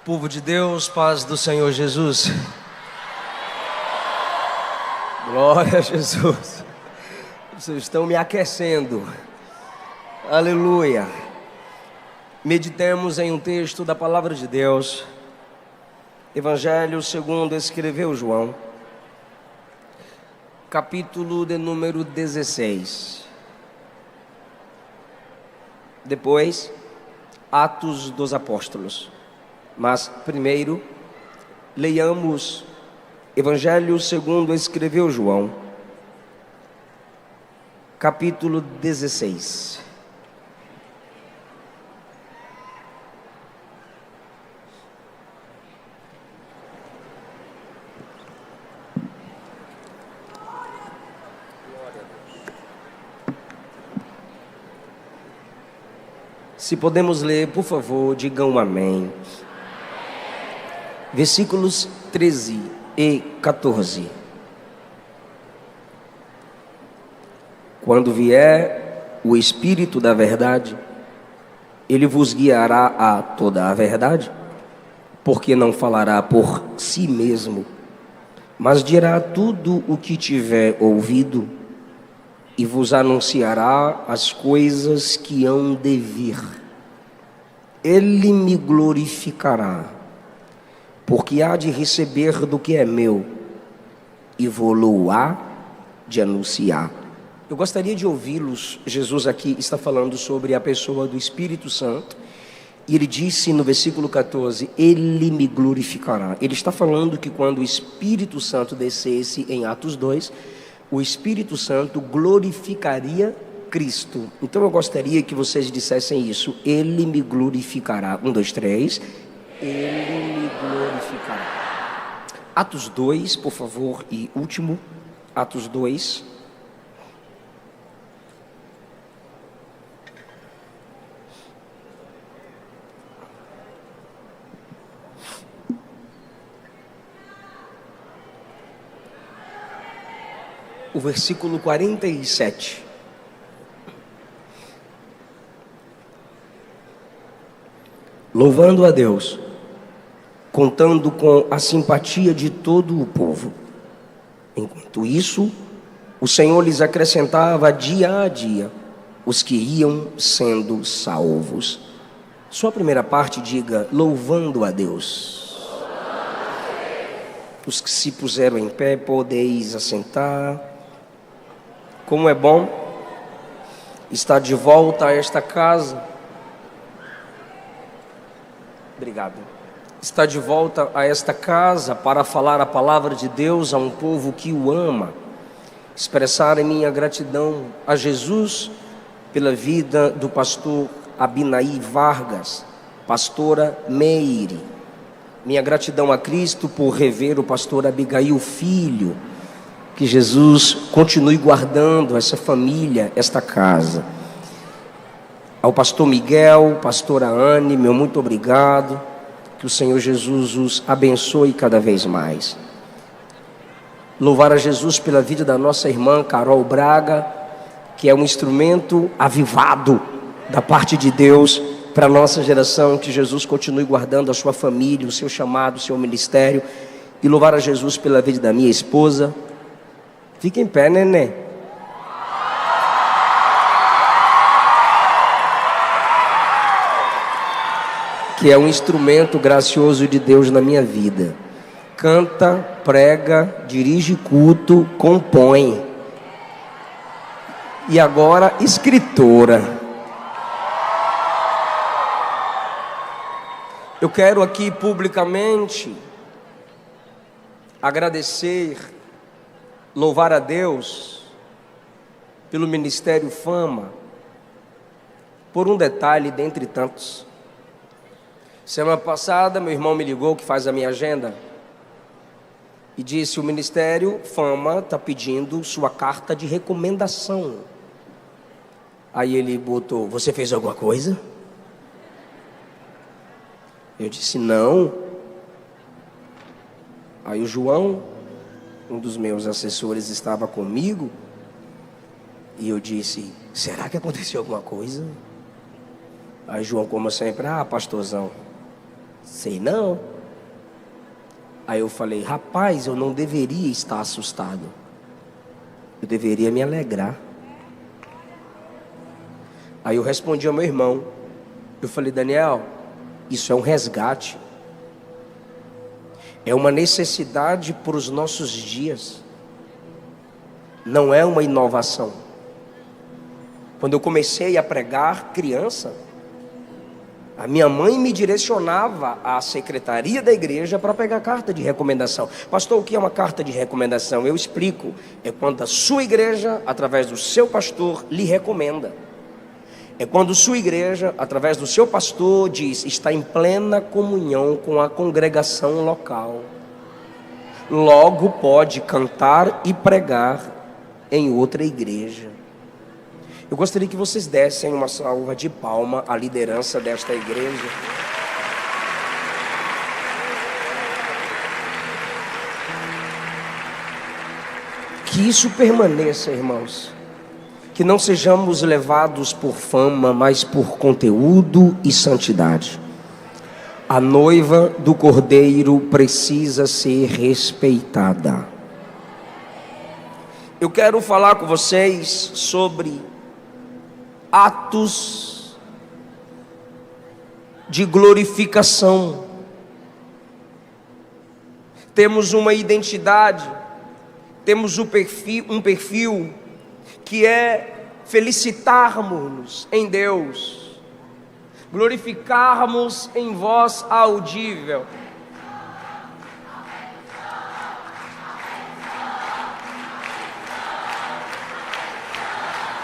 Povo de Deus, paz do Senhor Jesus. Glória a Jesus. Vocês estão me aquecendo. Aleluia. Meditemos em um texto da palavra de Deus. Evangelho segundo escreveu João, capítulo de número 16. Depois, Atos dos Apóstolos. Mas primeiro, leiamos Evangelho segundo escreveu João, capítulo 16. Se podemos ler, por favor, digam amém. Versículos 13 e 14. Quando vier o Espírito da verdade, ele vos guiará a toda a verdade, porque não falará por si mesmo, mas dirá tudo o que tiver ouvido, e vos anunciará as coisas que hão de vir. Ele me glorificará, porque há de receber do que é meu, e vou-lo há de anunciar. Eu gostaria de ouvi-los. Jesus aqui está falando sobre a pessoa do Espírito Santo, e ele disse no versículo 14, ele me glorificará. Ele está falando que quando o Espírito Santo descesse em Atos 2, o Espírito Santo glorificaria Cristo. Então eu gostaria que vocês dissessem isso. Ele me glorificará. 1, 2, 3. Ele me glorificará. Atos 2, por favor, e último. Atos 2. O versículo 47. Louvando a Deus, contando com a simpatia de todo o povo. Enquanto isso, o Senhor lhes acrescentava dia a dia os que iam sendo salvos. Só a primeira parte diga, louvando a Deus. Os que se puseram em pé, podeis assentar. Como é bom estar de volta a esta casa. Obrigado. Estar de volta a esta casa para falar a palavra de Deus a um povo que o ama. Expressar em minha gratidão a Jesus pela vida do pastor Abinaí Vargas, pastora Meire. Minha gratidão a Cristo por rever o pastor Abigail Filho. Que Jesus continue guardando essa família, esta casa. Ao pastor Miguel, pastora Anne, meu muito obrigado. Que o Senhor Jesus os abençoe cada vez mais. Louvar a Jesus pela vida da nossa irmã Carol Braga, que é um instrumento avivado da parte de Deus para a nossa geração. Que Jesus continue guardando a sua família, o seu chamado, o seu ministério. E louvar a Jesus pela vida da minha esposa. Fica em pé, neném. Que é um instrumento gracioso de Deus na minha vida. Canta, prega, dirige culto, compõe. E agora, escritora. Eu quero aqui publicamente agradecer, louvar a Deus pelo Ministério Fama, por um detalhe dentre tantos. Semana passada, meu irmão me ligou, que faz a minha agenda, e disse, o Ministério Fama está pedindo sua carta de recomendação. Aí ele botou, você fez alguma coisa? Eu disse, não. Aí o João, um dos meus assessores, estava comigo, e eu disse, será que aconteceu alguma coisa? Aí João, como sempre, pastorzão, Sei não. Aí eu falei: rapaz, eu não deveria estar assustado. Eu deveria me alegrar. Aí eu respondi ao meu irmão. Eu falei: Daniel, isso é um resgate. É uma necessidade para os nossos dias. Não é uma inovação. Quando eu comecei a pregar criança, a minha mãe me direcionava à secretaria da igreja para pegar carta de recomendação. Pastor, o que é uma carta de recomendação? Eu explico. É quando a sua igreja, através do seu pastor, lhe recomenda. É quando sua igreja, através do seu pastor, diz: está em plena comunhão com a congregação local, logo pode cantar e pregar em outra igreja. Eu gostaria que vocês dessem uma salva de palma à liderança desta igreja. Que isso permaneça, irmãos. Que não sejamos levados por fama, mas por conteúdo e santidade. A noiva do Cordeiro precisa ser respeitada. Eu quero falar com vocês sobre atos de glorificação. Temos uma identidade, temos um perfil que é felicitarmos-nos em Deus, glorificarmos em voz audível.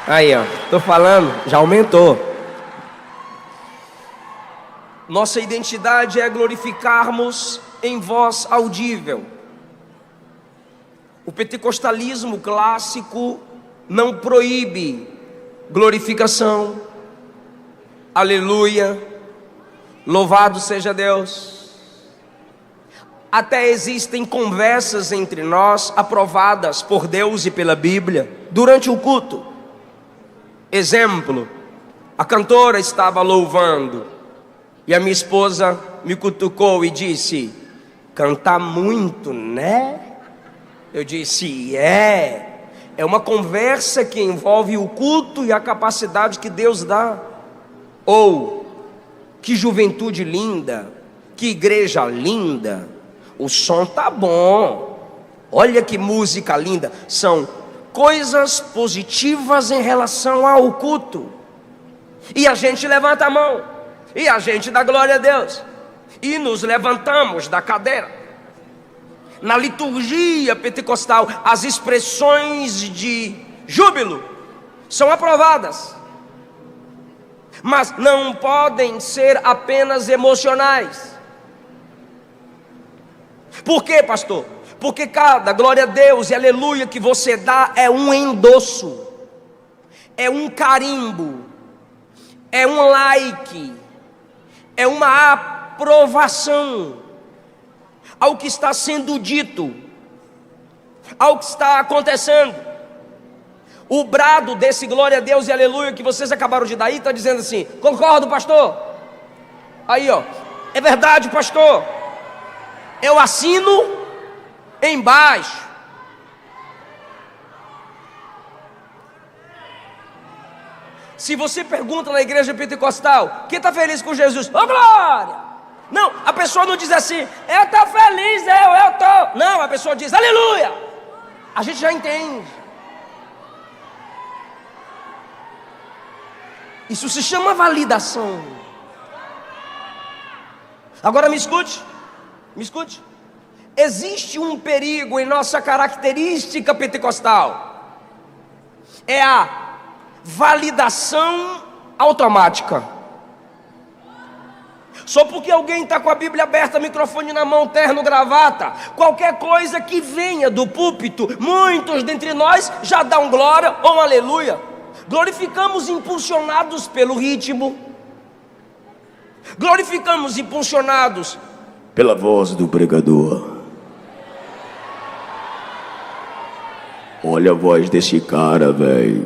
Aí, ó, tô falando, já aumentou. Nossa identidade é glorificarmos em voz audível. O pentecostalismo clássico não proíbe glorificação, aleluia, louvado seja Deus. Até existem conversas entre nós aprovadas por Deus e pela Bíblia durante o culto. Exemplo: a cantora estava louvando e a minha esposa me cutucou e disse: canta muito, né? Eu disse: é uma conversa que envolve o culto e a capacidade que Deus dá. Ou: que juventude linda, que igreja linda, o som tá bom, olha que música linda. São coisas positivas em relação ao culto. E a gente levanta a mão, e a gente dá glória a Deus, e nos levantamos da cadeira. Na liturgia pentecostal, as expressões de júbilo são aprovadas, mas não podem ser apenas emocionais. Por quê, pastor? Porque cada glória a Deus e aleluia que você dá é um endosso, é um carimbo, é um like, é uma aprovação ao que está sendo dito, ao que está acontecendo. O brado desse glória a Deus e aleluia que vocês acabaram de dar aí está dizendo assim: concordo, pastor. Aí, ó, é verdade, pastor. Eu assino embaixo. Se você pergunta na igreja pentecostal: quem está feliz com Jesus? Ô, glória! Não, a pessoa não diz assim: eu estou feliz, eu estou. Não, a pessoa diz aleluia. A gente já entende. Isso se chama validação. Agora me escute. Existe um perigo em nossa característica pentecostal. É a validação automática. Só porque alguém está com a Bíblia aberta, microfone na mão, terno, gravata, qualquer coisa que venha do púlpito, muitos dentre nós já dão glória ou aleluia. Glorificamos impulsionados pelo ritmo, glorificamos impulsionados pela voz do pregador. Olha a voz desse cara, velho.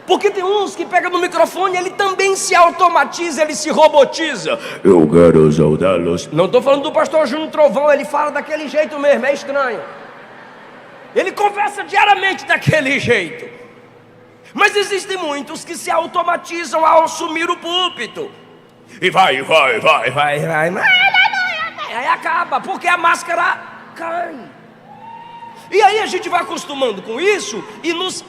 Porque tem uns que pegam no microfone, ele também se automatiza, ele se robotiza. Eu quero saudá-los. Não estou falando do pastor Júnior Trovão, ele fala daquele jeito mesmo, é estranho. Ele conversa diariamente daquele jeito. Mas existem muitos que se automatizam ao assumir o púlpito. E vai. Aí acaba, porque a máscara cai. E aí a gente vai acostumando com isso e nos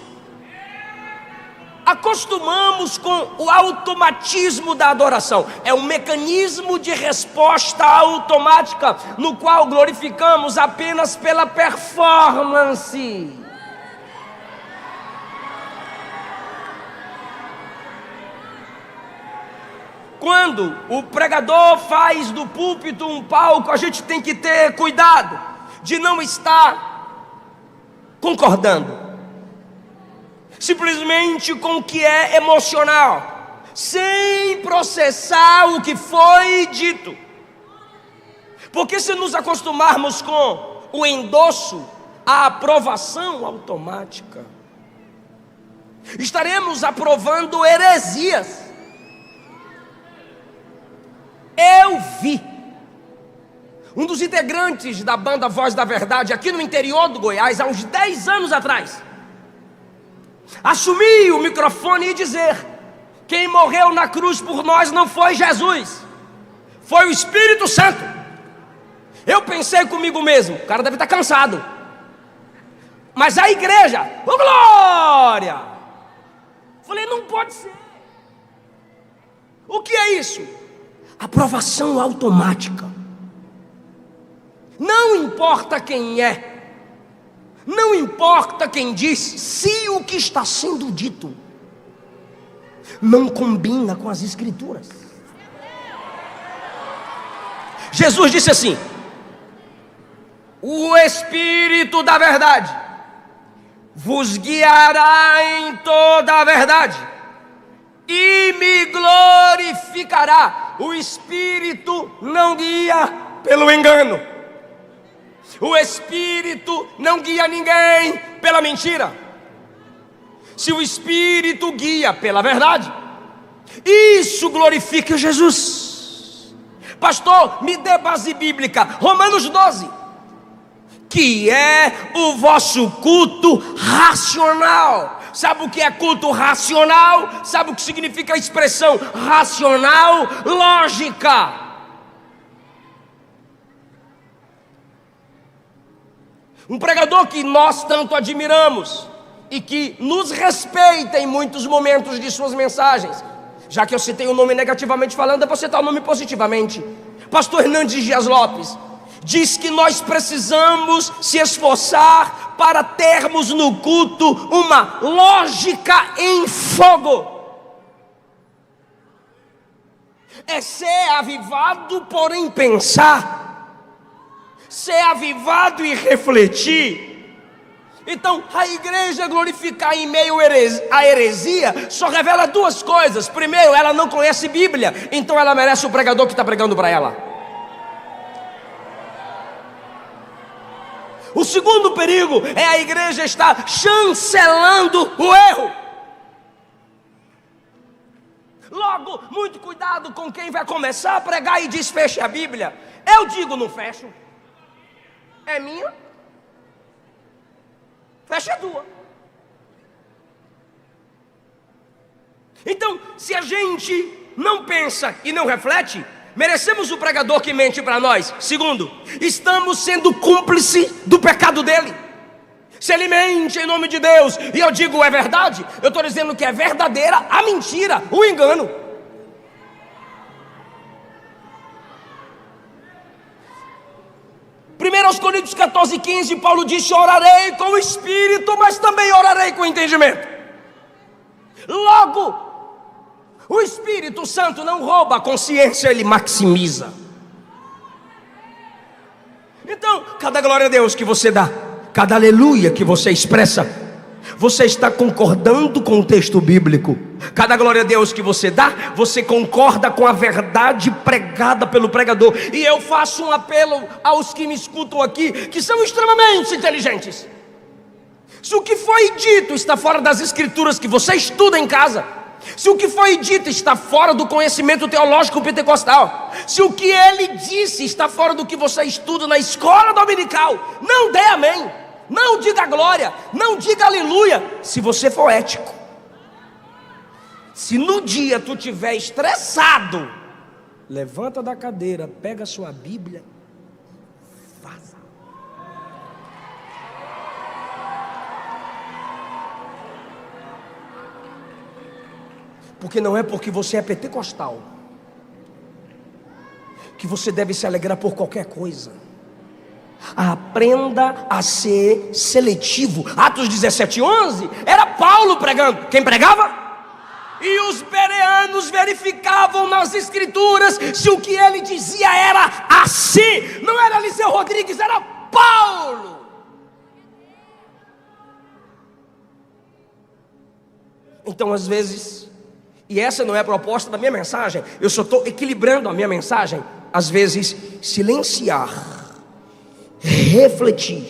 acostumamos com o automatismo da adoração. É um mecanismo de resposta automática, no qual glorificamos apenas pela performance. Quando o pregador faz do púlpito um palco, a gente tem que ter cuidado de não estar concordando simplesmente com o que é emocional, sem processar o que foi dito. Porque se nos acostumarmos com o endosso, a aprovação automática, estaremos aprovando heresias. Eu vi um dos integrantes da banda Voz da Verdade aqui no interior do Goiás, há uns 10 anos atrás, assumir o microfone e dizer: quem morreu na cruz por nós não foi Jesus, foi o Espírito Santo. Eu pensei comigo mesmo, o cara deve estar cansado. Mas a igreja, ô glória! Falei, não pode ser. O que é isso? Aprovação automática. Não importa quem é, não importa quem diz, se o que está sendo dito não combina com as Escrituras. Jesus disse assim: o Espírito da verdade vos guiará em toda a verdade e me glorificará. O Espírito não guia pelo engano. O Espírito não guia ninguém pela mentira. Se o Espírito guia pela verdade, isso glorifica Jesus. Pastor, me dê base bíblica. Romanos 12, que é o vosso culto racional. Sabe o que é culto racional? Sabe o que significa a expressão racional? Lógica. Um pregador que nós tanto admiramos e que nos respeita em muitos momentos de suas mensagens. Já que eu citei o nome negativamente falando, eu vou citar o nome positivamente. Pastor Hernandes Dias Lopes diz que nós precisamos se esforçar para termos no culto uma lógica em fogo. É ser avivado, porém pensar. Ser avivado e refletir. Então, a igreja glorificar em meio à heresia só revela duas coisas. Primeiro, ela não conhece Bíblia, então ela merece o pregador que está pregando para ela. O segundo perigo é a igreja estar chancelando o erro. Logo, muito cuidado com quem vai começar a pregar e diz feche a Bíblia. Eu digo não fecho. É minha, fecha a tua. Então, se a gente não pensa e não reflete, merecemos o pregador que mente para nós. Segundo, estamos sendo cúmplice do pecado dele. Se ele mente em nome de Deus e eu digo é verdade, eu estou dizendo que é verdadeira a mentira, o engano. 1 Coríntios 14:15, Paulo disse: orarei com o Espírito, mas também orarei com o entendimento. Logo, o Espírito Santo não rouba a consciência, ele maximiza. Então, cada glória a Deus que você dá, cada aleluia que você expressa, você está concordando com o texto bíblico. Cada glória a Deus que você dá, você concorda com a verdade pregada pelo pregador. E eu faço um apelo aos que me escutam aqui, que são extremamente inteligentes. Se o que foi dito está fora das escrituras que você estuda em casa, se o que foi dito está fora do conhecimento teológico pentecostal, se o que ele disse está fora do que você estuda na escola dominical, não dê amém, não diga glória, não diga aleluia, se você for ético. Se no dia tu estiver estressado, levanta da cadeira, pega a sua Bíblia, vaza. Porque não é porque você é pentecostal que você deve se alegrar por qualquer coisa. Aprenda a ser seletivo. Atos 17:11 era Paulo pregando. Quem pregava? E os bereanos verificavam nas escrituras se o que ele dizia era assim. Não era Eliseu Rodrigues, era Paulo. Então às vezes, e essa não é a proposta da minha mensagem, eu só estou equilibrando a minha mensagem. Às vezes, silenciar, refletir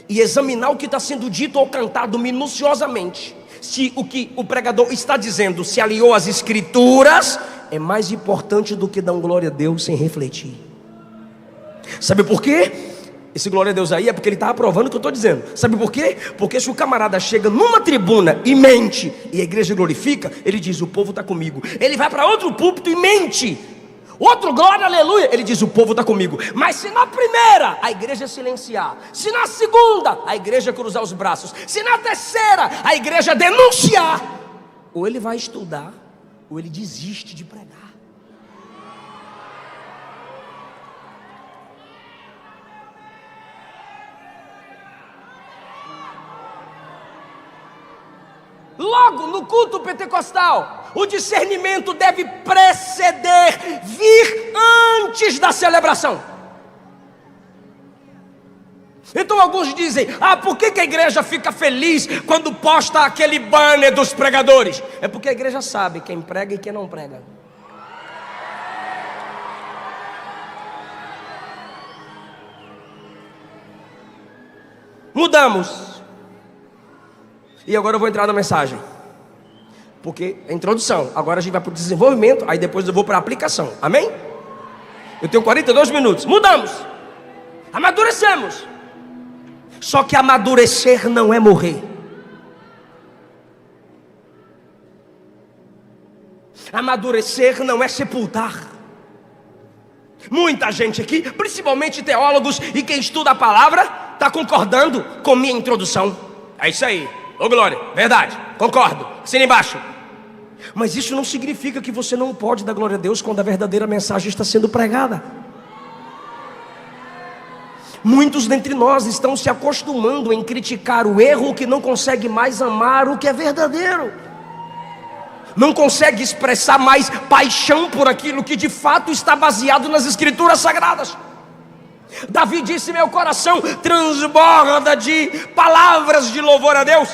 e examinar o que está sendo dito ou cantado minuciosamente, se o que o pregador está dizendo se alinhou às escrituras, é mais importante do que dar glória a Deus sem refletir. Sabe por quê? Esse glória a Deus aí é porque ele está aprovando o que eu estou dizendo. Sabe por quê? Porque se o camarada chega numa tribuna e mente, e a igreja glorifica, ele diz: o povo está comigo. Ele vai para outro púlpito e mente, outro glória, aleluia, ele diz: o povo está comigo. Mas se na primeira a igreja silenciar, se na segunda a igreja cruzar os braços, se na terceira a igreja denunciar, ou ele vai estudar, ou ele desiste de pregar. Logo, no culto pentecostal, o discernimento deve preceder, vir antes da celebração. Então alguns dizem: por que a igreja fica feliz quando posta aquele banner dos pregadores? É porque a igreja sabe quem prega e quem não prega. Mudamos. E agora eu vou entrar na mensagem, porque é introdução. Agora a gente vai para o desenvolvimento, aí depois eu vou para a aplicação. Amém? Eu tenho 42 minutos. Mudamos, amadurecemos. Só que amadurecer não é morrer. Amadurecer não é sepultar. Muita gente aqui, principalmente teólogos e quem estuda a palavra, está concordando com minha introdução. É isso aí. Ô glória, verdade, concordo, assina embaixo. Mas isso não significa que você não pode dar glória a Deus quando a verdadeira mensagem está sendo pregada. Muitos dentre nós estão se acostumando em criticar o erro, que não consegue mais amar o que é verdadeiro, não consegue expressar mais paixão por aquilo que de fato está baseado nas escrituras sagradas. Davi disse: meu coração transborda de palavras de louvor a Deus.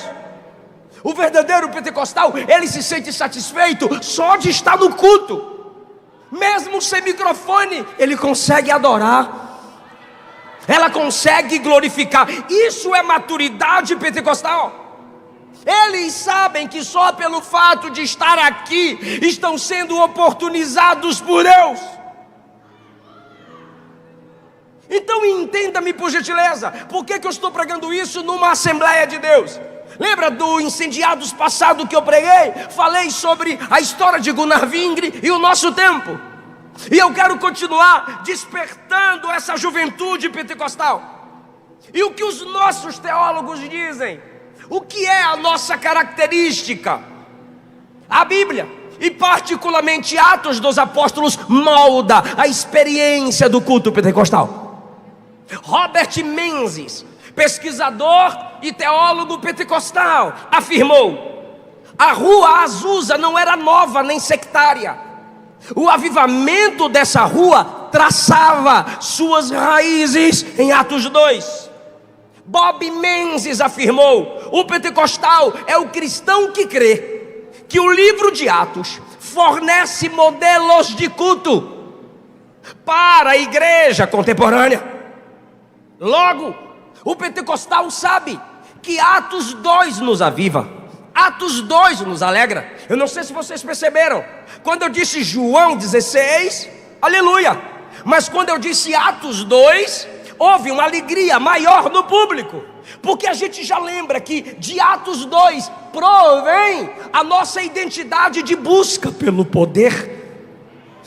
O verdadeiro pentecostal, ele se sente satisfeito só de estar no culto. Mesmo sem microfone, ele consegue adorar, ela consegue glorificar. Isso é maturidade pentecostal. Eles sabem que só pelo fato de estar aqui estão sendo oportunizados por Deus. Então entenda-me por gentileza, por que eu estou pregando isso numa Assembleia de Deus? Lembra do Incendiados passado que eu preguei? Falei sobre a história de Gunnar Vingre e o nosso tempo. E eu quero continuar despertando essa juventude pentecostal. E o que os nossos teólogos dizem? O que é a nossa característica? A Bíblia, e particularmente Atos dos Apóstolos, molda a experiência do culto pentecostal. Robert Menzies, pesquisador e teólogo pentecostal, afirmou: a rua Azusa não era nova nem sectária. O avivamento dessa rua traçava suas raízes em Atos 2. Bob Menzies afirmou: o pentecostal é o cristão que crê que o livro de Atos fornece modelos de culto para a igreja contemporânea. Logo, o pentecostal sabe que Atos 2 nos aviva, Atos 2 nos alegra. Eu não sei se vocês perceberam, quando eu disse João 16, aleluia, mas quando eu disse Atos 2, houve uma alegria maior no público, porque a gente já lembra que de Atos 2 provém a nossa identidade de busca pelo poder.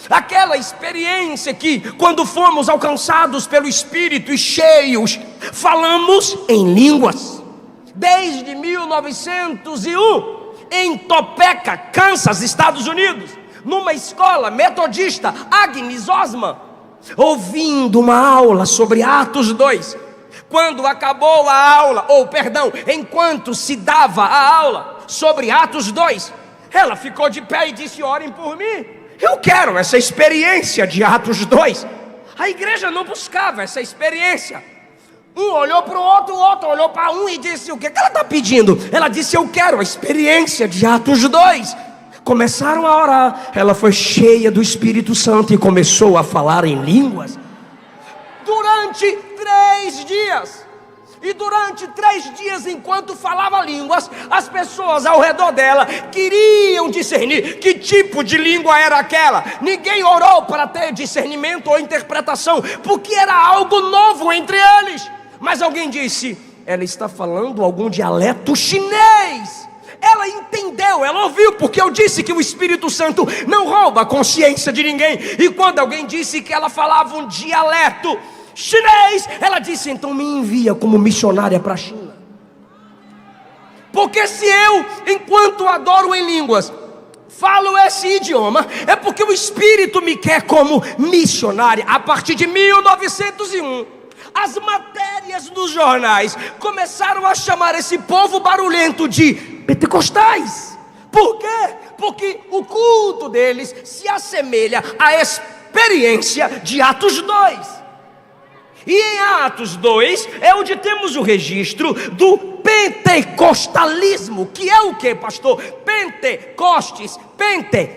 Aquela experiência que, quando fomos alcançados pelo Espírito e cheios, falamos em línguas. Desde 1901, em Topeka, Kansas, Estados Unidos, numa escola metodista, Agnes Osman, ouvindo uma aula sobre Atos 2. Quando acabou a aula, enquanto se dava a aula sobre Atos 2, ela ficou de pé e disse: orem por mim. Eu quero essa experiência de Atos 2. A igreja não buscava essa experiência. Um olhou para o outro olhou para um e disse: o que ela está pedindo? Ela disse: eu quero a experiência de Atos 2. Começaram a orar. Ela foi cheia do Espírito Santo e começou a falar em línguas durante 3 dias. E durante 3 dias, enquanto falava línguas, as pessoas ao redor dela queriam discernir que tipo de língua era aquela. Ninguém orou para ter discernimento ou interpretação, porque era algo novo entre eles. Mas alguém disse: ela está falando algum dialeto chinês. Ela entendeu, ela ouviu, porque eu disse que o Espírito Santo não rouba a consciência de ninguém. E quando alguém disse que ela falava um dialeto chinês, ela disse: então me envia como missionária para a China. Porque se eu, enquanto adoro em línguas, falo esse idioma, é porque o Espírito me quer como missionária. A partir de 1901, as matérias dos jornais começaram a chamar esse povo barulhento de pentecostais. Por quê? Porque o culto deles se assemelha à experiência de Atos 2. E em Atos 2 é onde temos o registro do pentecostalismo. Que é o que, pastor? Pentecostes,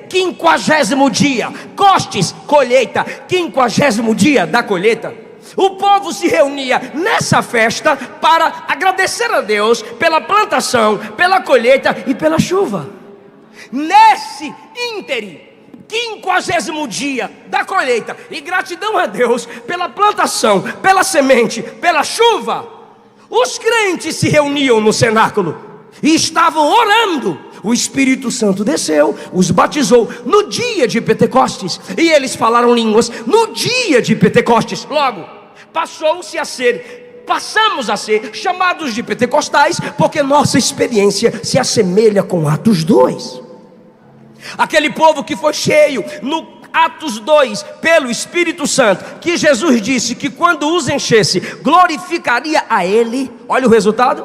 quinquagésimo dia, costes, colheita, 50º dia da colheita. O povo se reunia nessa festa para agradecer a Deus pela plantação, pela colheita e pela chuva. Nesse ínterim, 50º dia da colheita, e gratidão a Deus pela plantação, pela semente, pela chuva, os crentes se reuniam no cenáculo e estavam orando. O Espírito Santo desceu, os batizou no dia de Pentecostes, e eles falaram línguas no dia de Pentecostes. Logo, passamos a ser chamados de pentecostais, porque nossa experiência se assemelha com Atos 2. Aquele povo que foi cheio no Atos 2 pelo Espírito Santo, que Jesus disse que quando os enchesse, glorificaria a Ele. Olha o resultado,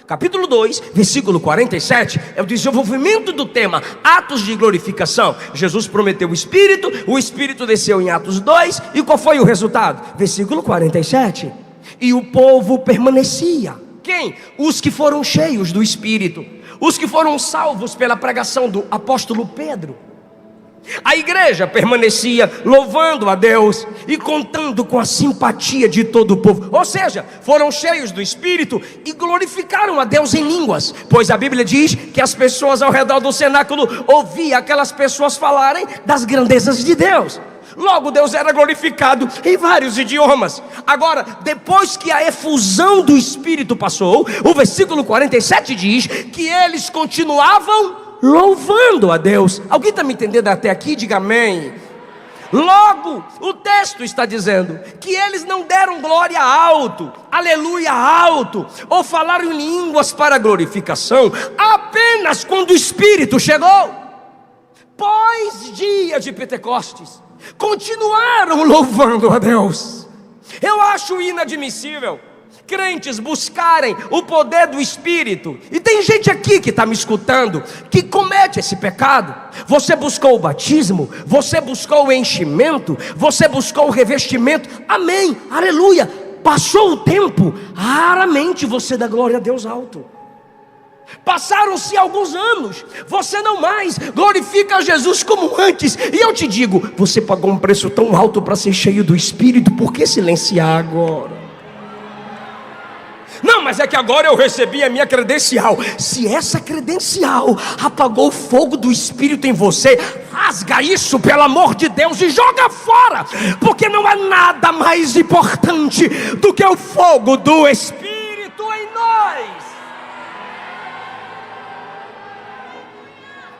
capítulo 2, versículo 47, é o desenvolvimento do tema atos de glorificação. Jesus prometeu o Espírito desceu em Atos 2, e qual foi o resultado? Versículo 47, e o povo permanecia. Quem? Os que foram cheios do Espírito, os que foram salvos pela pregação do apóstolo Pedro. A igreja permanecia louvando a Deus e contando com a simpatia de todo o povo. Ou seja, foram cheios do Espírito e glorificaram a Deus em línguas. Pois a Bíblia diz que as pessoas ao redor do cenáculo ouviam aquelas pessoas falarem das grandezas de Deus. Logo, Deus era glorificado em vários idiomas. Agora, depois que a efusão do Espírito passou, o versículo 47 diz que eles continuavam louvando a Deus. Alguém está me entendendo até aqui? Diga amém. Logo, o texto está dizendo que eles não deram glória alto, aleluia alto, ou falaram em línguas para glorificação, apenas quando o Espírito chegou. Pós-dia de Pentecostes, continuaram louvando a Deus. Eu acho inadmissível crentes buscarem o poder do Espírito. E tem gente aqui que está me escutando que comete esse pecado. Você buscou o batismo, você buscou o enchimento, você buscou o revestimento. Amém, aleluia. Passou o tempo, raramente você dá glória a Deus alto. Passaram-se alguns anos, você não mais glorifica a Jesus como antes. E eu te digo, você pagou um preço tão alto para ser cheio do Espírito, por que silenciar agora? Não, mas é que agora eu recebi a minha credencial. Se essa credencial apagou o fogo do Espírito em você, rasga isso, pelo amor de Deus, e joga fora, porque não há nada mais importante do que o fogo do Espírito em nós.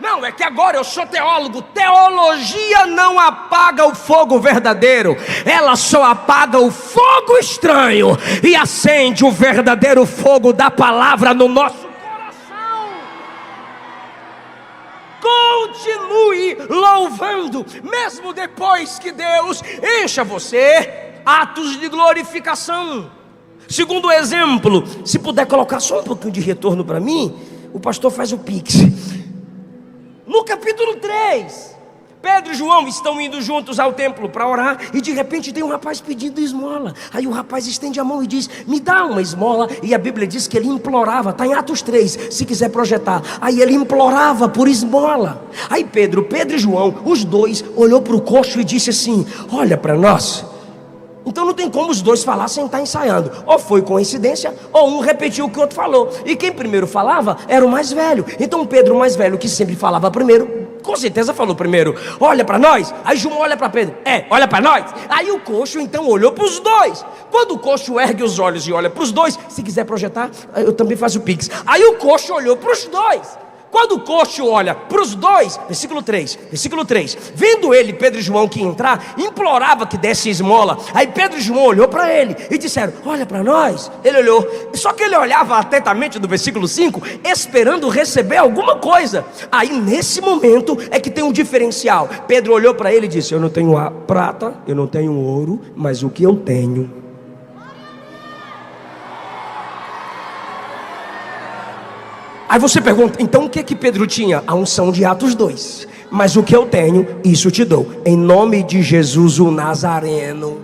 Não, é que agora eu sou teólogo. Teologia não apaga o fogo verdadeiro, ela só apaga o fogo estranho e acende o verdadeiro fogo da palavra no nosso coração. Continue louvando, mesmo depois que Deus encha você. Atos de glorificação. Segundo exemplo, se puder colocar só um pouquinho de retorno para mim, o pastor faz o pix. No capítulo 3, Pedro e João estão indo juntos ao templo para orar, e de repente tem um rapaz pedindo esmola. Aí o rapaz estende a mão e diz: me dá uma esmola. E a Bíblia diz que ele implorava, está em Atos 3, se quiser projetar. Aí ele implorava por esmola. Aí Pedro e João, os dois, olhou para o coxo e disse assim: olha para nós. Então não tem como os dois falar sem estar ensaiando. Ou foi coincidência, ou um repetiu o que o outro falou. E quem primeiro falava era o mais velho. Então Pedro, o mais velho, que sempre falava primeiro, com certeza falou primeiro: olha para nós. Aí João olha para Pedro: olha para nós. Aí o coxo então olhou para os dois. Quando o coxo ergue os olhos e olha para os dois, se quiser projetar, eu também faço o pix. Aí o coxo olhou para os dois. Quando o coxo olha para os dois, versículo 3, vendo ele, Pedro e João, que ia entrar, implorava que desse esmola. Aí Pedro e João olhou para ele e disseram: olha para nós. Ele olhou, só que ele olhava atentamente no versículo 5, esperando receber alguma coisa. Aí nesse momento é que tem um diferencial. Pedro olhou para ele e disse: eu não tenho prata, eu não tenho ouro, mas o que eu tenho. Aí você pergunta: então o que Pedro tinha? A unção de Atos 2. Mas o que eu tenho, isso te dou. Em nome de Jesus o Nazareno.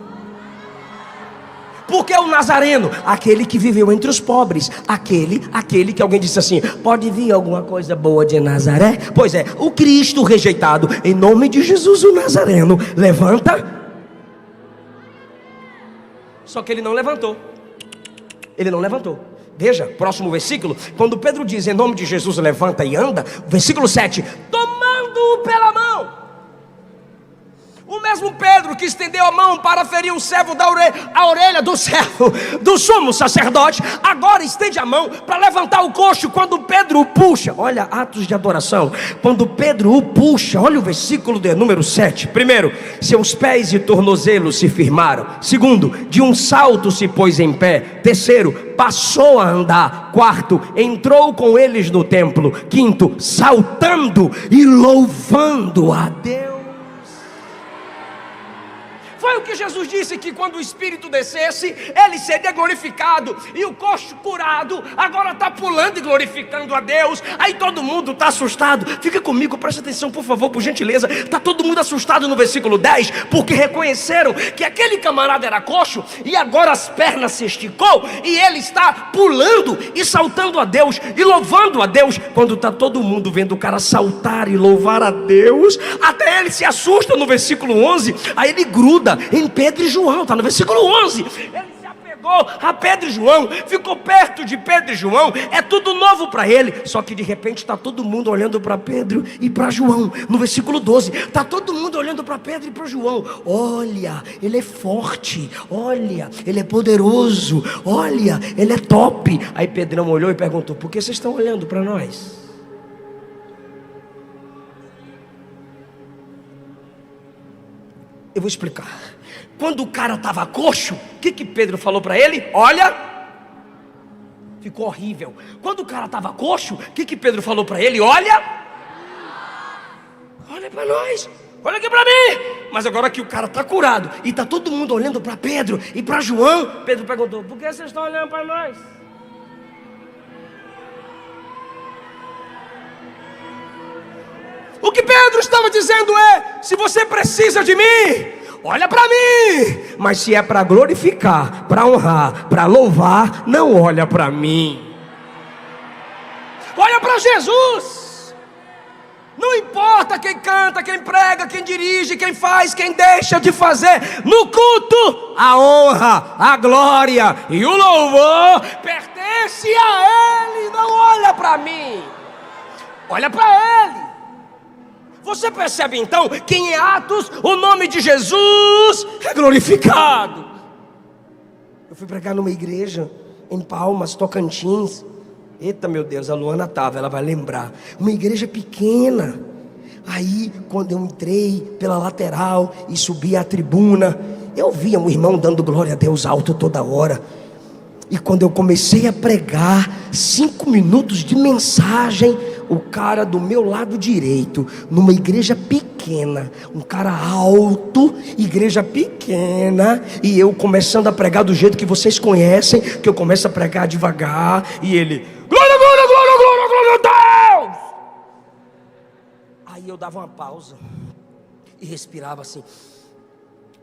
Por que o Nazareno? Aquele que viveu entre os pobres. Aquele que alguém disse assim: pode vir alguma coisa boa de Nazaré? Pois é, o Cristo rejeitado. Em nome de Jesus o Nazareno, levanta. Só que ele não levantou. Veja, próximo versículo, quando Pedro diz: em nome de Jesus levanta e anda, versículo 7, tomando-o pela mão. O mesmo Pedro que estendeu a mão para ferir o servo a orelha do servo do sumo sacerdote, agora estende a mão para levantar o coxo. Quando Pedro o puxa, olha, atos de adoração. Quando Pedro o puxa, olha o versículo de número 7. Primeiro, seus pés e tornozelos se firmaram. Segundo, de um salto se pôs em pé. Terceiro, passou a andar. Quarto, entrou com eles no templo. Quinto, saltando e louvando a Deus. Foi o que Jesus disse, que quando o Espírito descesse, ele seria glorificado. E o coxo curado agora está pulando e glorificando a Deus. Aí todo mundo está assustado. Fica comigo, presta atenção por favor, por gentileza. Está todo mundo assustado no versículo 10, porque reconheceram que aquele camarada era coxo, e agora as pernas se esticou, e ele está pulando e saltando a Deus e louvando a Deus. Quando está todo mundo vendo o cara saltar e louvar a Deus, até ele se assusta no versículo 11. Aí ele gruda em Pedro e João, está no versículo 11. Ele se apegou a Pedro e João, ficou perto de Pedro e João. É tudo novo para ele. Só que de repente está todo mundo olhando para Pedro e para João. No versículo 12, está todo mundo olhando para Pedro e para João. Olha, ele é forte. Olha, ele é poderoso. Olha, ele é top. Aí Pedrão olhou e perguntou: por que vocês estão olhando para nós? Eu vou explicar. Quando o cara estava coxo, o que Pedro falou para ele? Olha, ficou horrível. Quando o cara estava coxo, o que Pedro falou para ele? Olha para nós, olha aqui para mim. Mas agora que o cara está curado e está todo mundo olhando para Pedro e para João, Pedro perguntou: por que vocês estão olhando para nós? O que Pedro estava dizendo é: se você precisa de mim, olha para mim. Mas se é para glorificar, para honrar, para louvar, não olha para mim. Olha para Jesus. Não importa quem canta, quem prega, quem dirige, quem faz, quem deixa de fazer. No culto, a honra, a glória e o louvor pertence parecia ele, não olha para mim, olha para ele. Você percebe então que em Atos o nome de Jesus é glorificado. Eu fui pregar numa igreja em Palmas, Tocantins. Eita, meu Deus, a Luana estava, ela vai lembrar. Uma igreja pequena. Aí, quando eu entrei pela lateral e subi à tribuna, eu via um irmão dando glória a Deus alto toda hora. E quando eu comecei a pregar, 5 minutos de mensagem, o cara do meu lado direito, numa igreja pequena, um cara alto, igreja pequena, e eu começando a pregar do jeito que vocês conhecem, que eu começo a pregar devagar, e ele, glória, glória, glória, glória, glória a Deus. Aí eu dava uma pausa e respirava assim,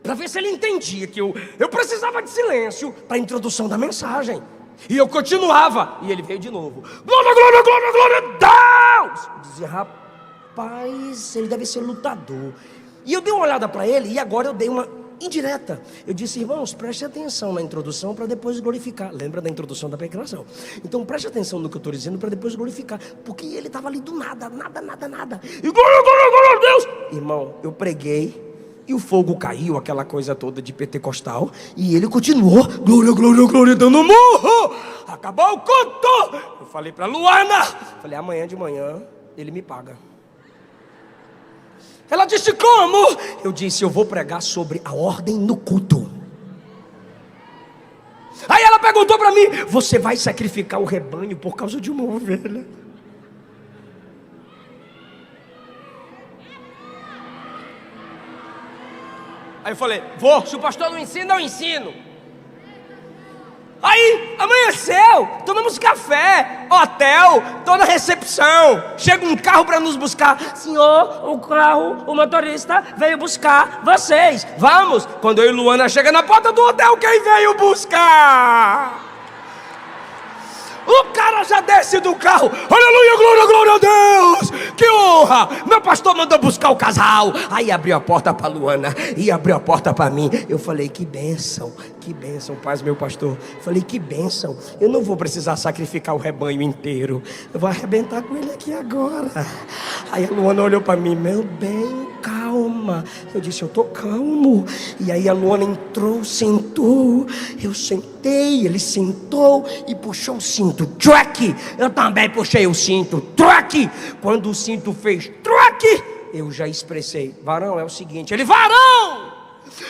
para ver se ele entendia que eu precisava de silêncio para a introdução da mensagem. E eu continuava, e ele veio de novo, glória, glória, glória, glória a Deus. Eu dizia, rapaz, ele deve ser lutador. E eu dei uma olhada para ele, e agora eu dei uma indireta. Eu disse, irmãos, preste atenção na introdução para depois glorificar. Lembra da introdução da pregação? Então preste atenção no que eu estou dizendo para depois glorificar. Porque ele estava ali do nada. E glória, glória, glória a Deus. Irmão, eu preguei, e o fogo caiu, aquela coisa toda de pentecostal. E ele continuou, glória, glória, glória, dando murro. Acabou o culto. Eu falei para Luana, falei, amanhã de manhã ele me paga. Ela disse, como? Eu disse, eu vou pregar sobre a ordem no culto. Aí ela perguntou para mim, você vai sacrificar o rebanho por causa de uma ovelha? Aí eu falei, vou, se o pastor não ensina, eu ensino. Aí, amanheceu, tomamos café, hotel, toda a recepção. Chega um carro para nos buscar. Senhor, o carro, o motorista veio buscar vocês. Vamos. Quando eu e Luana chega na porta do hotel, quem veio buscar? O cara já desce do carro. Aleluia, glória, glória a Deus. Que honra. Meu pastor mandou buscar o casal. Aí abriu a porta para Luana e abriu a porta para mim. Eu falei, que bênção, paz, meu pastor. Falei, que bênção. Eu não vou precisar sacrificar o rebanho inteiro. Eu vou arrebentar com ele aqui agora. Aí a Luana olhou para mim, meu bem, calma. Eu disse, eu tô calmo. E aí a Luana entrou, sentou. Eu sentei, ele sentou e puxou o cinto. Truck! Eu também puxei o cinto. Truck! Quando o cinto fez truck, eu já expressei, varão, é o seguinte. Ele, varão!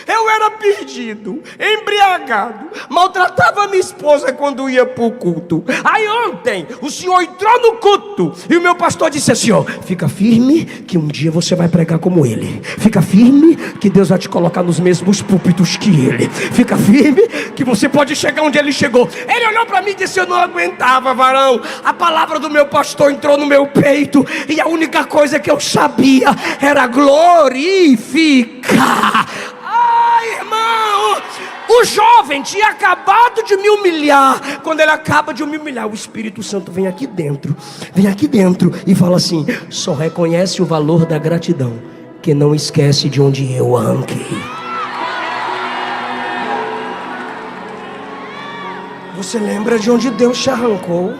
Eu era perdido, embriagado, maltratava minha esposa quando ia para o culto. Aí ontem o senhor entrou no culto e o meu pastor disse assim, ó, fica firme que um dia você vai pregar como ele. Fica firme que Deus vai te colocar nos mesmos púlpitos que ele. Fica firme que você pode chegar onde ele chegou. Ele olhou para mim e disse, eu não aguentava, varão. A palavra do meu pastor entrou no meu peito e a única coisa que eu sabia era glorificar. Irmão, o jovem tinha acabado de me humilhar. Quando ele acaba de me humilhar, o Espírito Santo vem aqui dentro e fala assim, só reconhece o valor da gratidão que não esquece de onde eu arranquei. Você lembra de onde Deus te arrancou?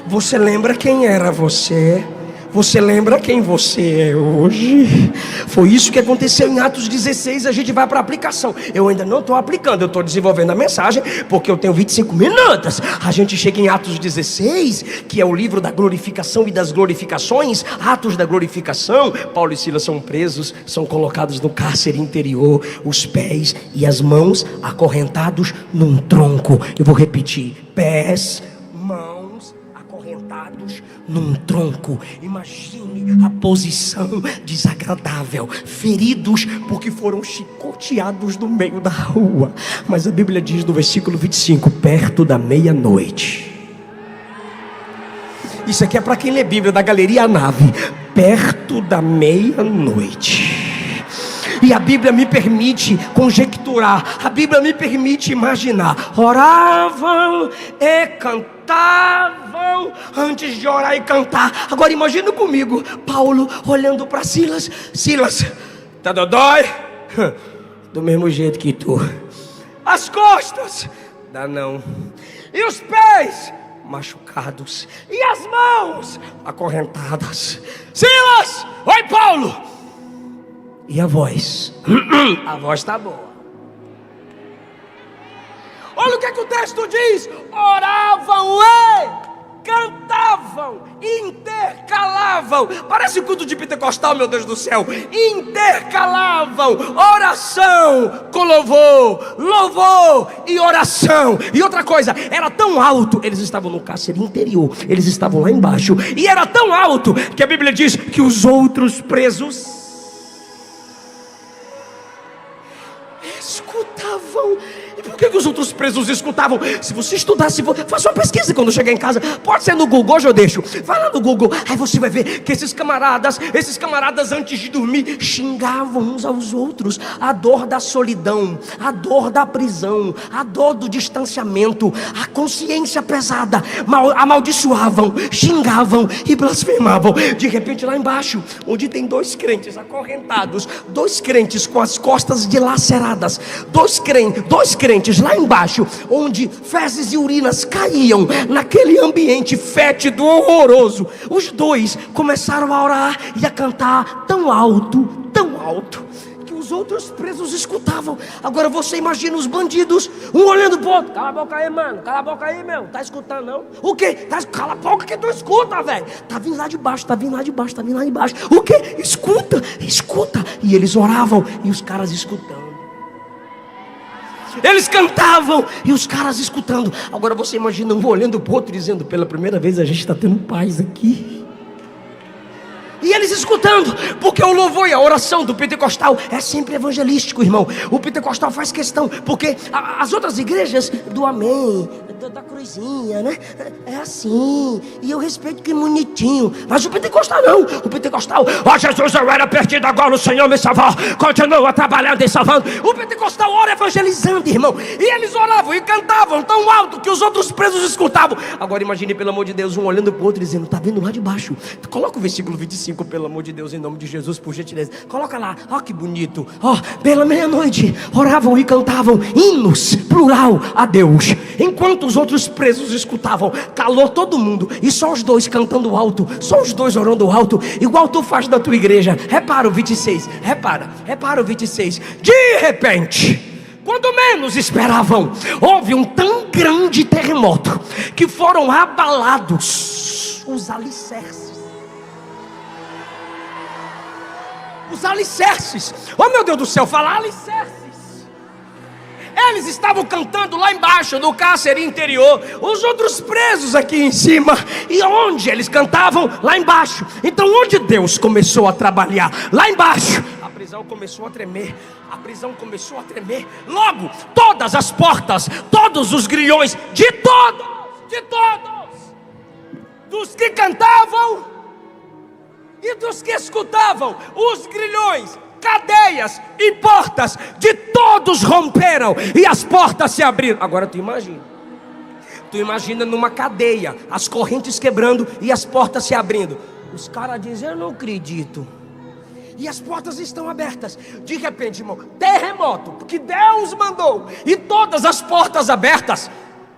Você lembra quem era você? Você lembra quem você é hoje? Foi isso que aconteceu em Atos 16. A gente vai para a aplicação. Eu ainda não estou aplicando, eu estou desenvolvendo a mensagem, porque eu tenho 25 minutos. A gente chega em Atos 16, que é o livro da glorificação e das glorificações. Atos da glorificação. Paulo e Silas são presos, são colocados no cárcere interior, os pés e as mãos acorrentados num tronco. Eu vou repetir, pés, mãos acorrentados num tronco. Imagine a posição desagradável, feridos porque foram chicoteados no meio da rua. Mas a Bíblia diz no versículo 25, perto da meia-noite. Isso aqui é para quem lê Bíblia da Galeria A Nave. Perto da meia-noite. E a Bíblia me permite conjecturar, a Bíblia me permite imaginar. Oravam e cantavam antes de orar e cantar. Agora imagina comigo, Paulo olhando para Silas. Silas, tá dodói? Do mesmo jeito que tu. As costas, Dá não. E os pés machucados. E as mãos acorrentadas. Silas! Oi, Paulo! E a voz? A voz está boa. Olha o que o texto diz: oravam e cantavam, intercalavam. Parece culto de pentecostal, meu Deus do céu. Intercalavam oração com louvor, louvor e oração. E outra coisa, era tão alto, eles estavam no cárcere interior, eles estavam lá embaixo, e era tão alto que a Bíblia diz que os outros presos escutavam. E por que os outros presos escutavam? Se você estudar, faça uma pesquisa quando chegar em casa. Pode ser no Google, hoje eu deixo. Vai lá no Google, aí você vai ver que esses camaradas antes de dormir, xingavam uns aos outros. A dor da solidão, a dor da prisão, a dor do distanciamento, a consciência pesada, amaldiçoavam, xingavam e blasfemavam. De repente lá embaixo, onde tem dois crentes acorrentados, dois crentes com as costas dilaceradas, dois crentes lá embaixo, onde fezes e urinas caíam naquele ambiente fétido, horroroso, os dois começaram a orar e a cantar tão alto, que os outros presos escutavam. Agora você imagina os bandidos, um olhando pro outro: cala a boca aí, mano, cala a boca aí, meu, tá escutando não? O quê? Cala a boca que tu escuta, velho. Tá vindo lá de baixo. O quê? Escuta. E eles oravam e os caras escutando. Eles cantavam e os caras escutando. Agora você imagina um olhando para o outro dizendo: pela primeira vez a gente está tendo paz aqui. E eles escutando, porque o louvor e a oração do pentecostal é sempre evangelístico, irmão. O pentecostal faz questão, porque as outras igrejas do amém, da cruzinha, né? É assim, e eu respeito que bonitinho. Mas o pentecostal não. O pentecostal: ó Jesus, eu era perdido, agora o Senhor me salvou, continua trabalhando e salvando. O pentecostal ora evangelizando, irmão. E eles oravam e cantavam tão alto que os outros presos escutavam. Agora imagine, pelo amor de Deus, um olhando para o outro dizendo: tá vendo lá de baixo? Coloca o versículo 25, pelo amor de Deus, em nome de Jesus, por gentileza. Coloca lá, ó que bonito. Ó, pela meia-noite oravam e cantavam hinos, plural, a Deus, enquanto os outros presos escutavam. Calou todo mundo, e só os dois cantando alto, só os dois orando alto, igual tu faz na tua igreja. Repara o 26, repara o 26. De repente, quando menos esperavam, houve um tão grande terremoto que foram abalados os alicerces. Os alicerces, oh meu Deus do céu, fala alicerces. Eles estavam cantando lá embaixo no cárcere interior, os outros presos aqui em cima. E onde eles cantavam? Lá embaixo. Então onde Deus começou a trabalhar? Lá embaixo. A prisão começou a tremer. Logo, todas as portas, todos os grilhões, de todos, dos que cantavam e dos que escutavam, os grilhões, cadeias e portas de todos romperam e as portas se abriram. Agora tu imagina numa cadeia, as correntes quebrando e as portas se abrindo. Os caras dizem: eu não acredito. E as portas estão abertas. De repente, irmão, terremoto, porque Deus mandou, e todas as portas abertas.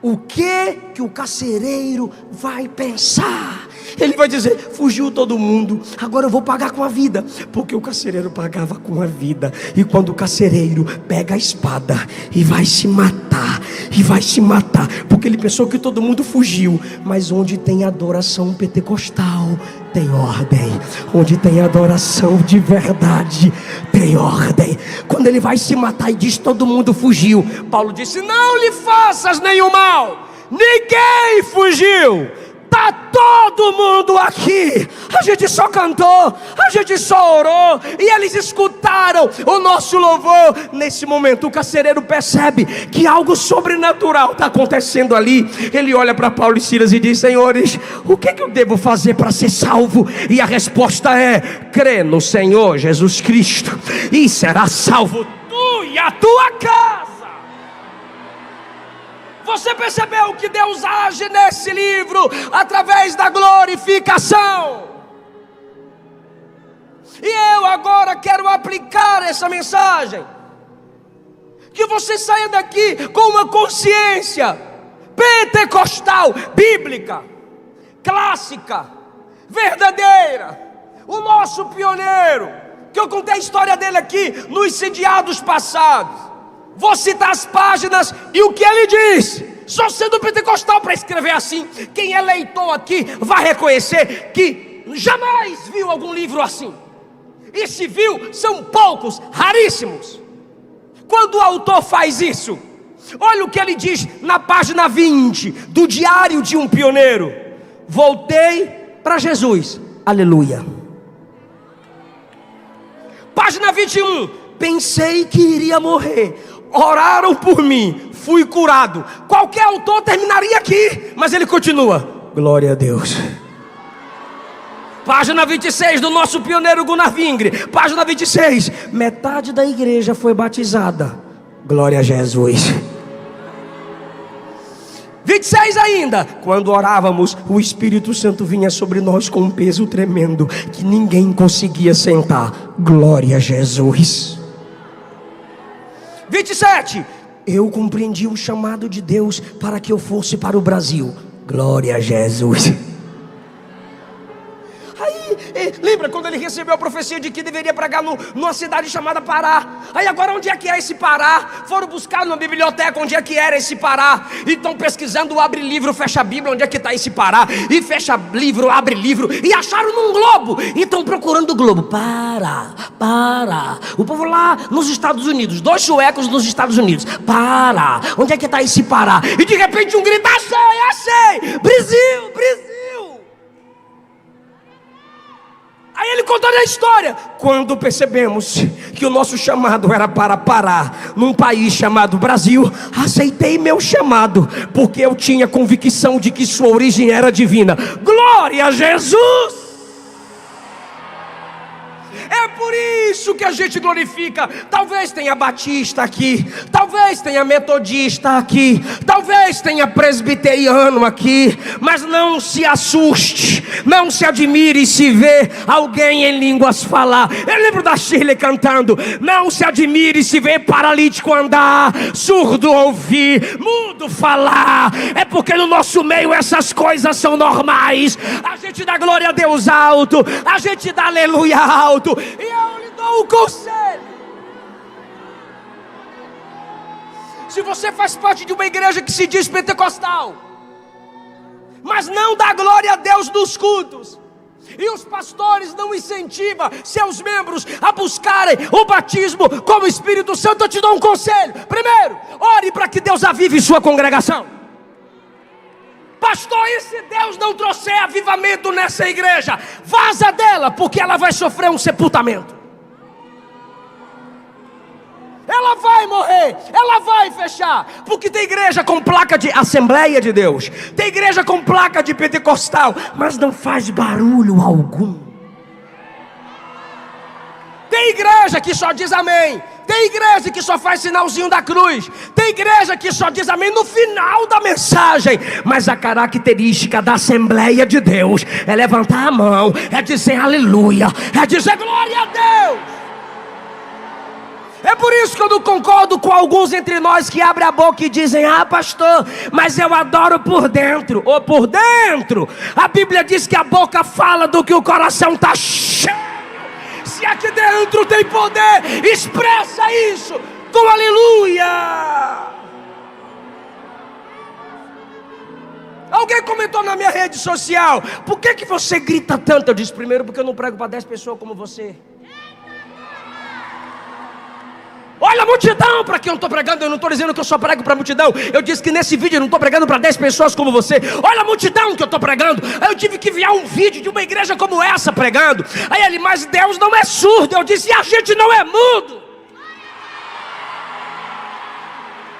O que o carcereiro vai pensar? Ele vai dizer: fugiu todo mundo, agora eu vou pagar com a vida. Porque o carcereiro pagava com a vida. E quando o carcereiro pega a espada e vai se matar, porque ele pensou que todo mundo fugiu. Mas onde tem adoração pentecostal, tem ordem. Onde tem adoração de verdade, tem ordem. Quando ele vai se matar e diz: todo mundo fugiu, Paulo disse: não lhe faças nenhum mal, ninguém fugiu, está todo mundo aqui. A gente só cantou, a gente só orou, e eles escutaram o nosso louvor. Nesse momento o carcereiro percebe que algo sobrenatural está acontecendo ali. Ele olha para Paulo e Silas e diz: senhores, o que eu devo fazer para ser salvo? E a resposta é: crê no Senhor Jesus Cristo e será salvo tu e a tua casa. Você percebeu que Deus age nesse livro através da glorificação? E eu agora quero aplicar essa mensagem, Que você saia daqui com uma consciência pentecostal, bíblica, clássica, verdadeira. O nosso pioneiro, que eu contei a história dele aqui nos sediados passados. Vou citar as páginas e o que ele diz. Só sendo pentecostal para escrever assim. Quem é leitor aqui vai reconhecer que jamais viu algum livro assim. E se viu, são poucos, raríssimos. Quando o autor faz isso, olha o que ele diz na página 20 do Diário de um Pioneiro. Voltei para Jesus, aleluia. Página 21, pensei que iria morrer, oraram por mim, fui curado. Qualquer autor terminaria aqui, mas ele continua, glória a Deus. Página 26 do nosso pioneiro Gunnar Vingre. Página 26, metade da igreja foi batizada, glória a Jesus. 26 ainda, quando orávamos, o Espírito Santo vinha sobre nós com um peso tremendo, que ninguém conseguia sentar, glória a Jesus. 27, eu compreendi o chamado de Deus para que eu fosse para o Brasil, glória a Jesus. Lembra quando ele recebeu a profecia de que deveria pregar numa cidade chamada Pará? Aí agora onde é que é esse Pará? Foram buscar numa biblioteca onde é que era esse Pará. E estão pesquisando o abre livro, fecha a Bíblia, onde é que está esse Pará. E fecha livro, abre livro. E acharam num globo. E estão procurando o globo. Pará. O povo lá nos Estados Unidos, 2 suecos nos Estados Unidos. Pará. Onde é que está esse Pará? E de repente um grita, achei. Brasil. Aí ele contando a história. Quando percebemos que o nosso chamado era para parar num país chamado Brasil, aceitei meu chamado, porque eu tinha convicção de que sua origem era divina. Glória a Jesus! É por isso que a gente glorifica. Talvez tenha batista aqui, talvez tenha metodista aqui, talvez tenha presbiteriano aqui, mas não se assuste, não se admire se vê alguém em línguas falar. Eu lembro da Shirley cantando, não se admire se vê paralítico andar, surdo ouvir, mudo falar. É porque no nosso meio essas coisas são normais. A gente dá glória a Deus alto, a gente dá aleluia alto. E eu lhe dou um conselho. Se você faz parte de uma igreja que se diz pentecostal, mas não dá glória a Deus nos cultos, e os pastores não incentivam seus membros a buscarem o batismo com o Espírito Santo, eu te dou um conselho. Primeiro, ore para que Deus avive sua congregação. Pastor, e se Deus não trouxer avivamento nessa igreja? Vaza dela, porque ela vai sofrer um sepultamento. Ela vai morrer, ela vai fechar. Porque tem igreja com placa de Assembleia de Deus, tem igreja com placa de pentecostal, mas não faz barulho algum. Tem igreja que só diz amém, tem igreja que só faz sinalzinho da cruz, tem igreja que só diz amém no final da mensagem. Mas a característica da Assembleia de Deus é levantar a mão, é dizer aleluia, é dizer glória a Deus. É por isso que eu não concordo com alguns entre nós que abrem a boca e dizem, ah pastor, mas eu adoro por dentro. Ou por dentro, a Bíblia diz que a boca fala do que o coração está cheio. Se aqui dentro tem poder, expressa isso com aleluia. Alguém comentou na minha rede social, por que você grita tanto? Eu disse, primeiro porque eu não prego para 10 pessoas como você. Olha a multidão para quem eu estou pregando. Eu não estou dizendo que eu só prego para a multidão. Eu disse que nesse vídeo eu não estou pregando para 10 pessoas como você. Olha a multidão que eu estou pregando. Aí eu tive que enviar um vídeo de uma igreja como essa pregando. Aí ele, mas Deus não é surdo. Eu disse, e a gente não é mudo.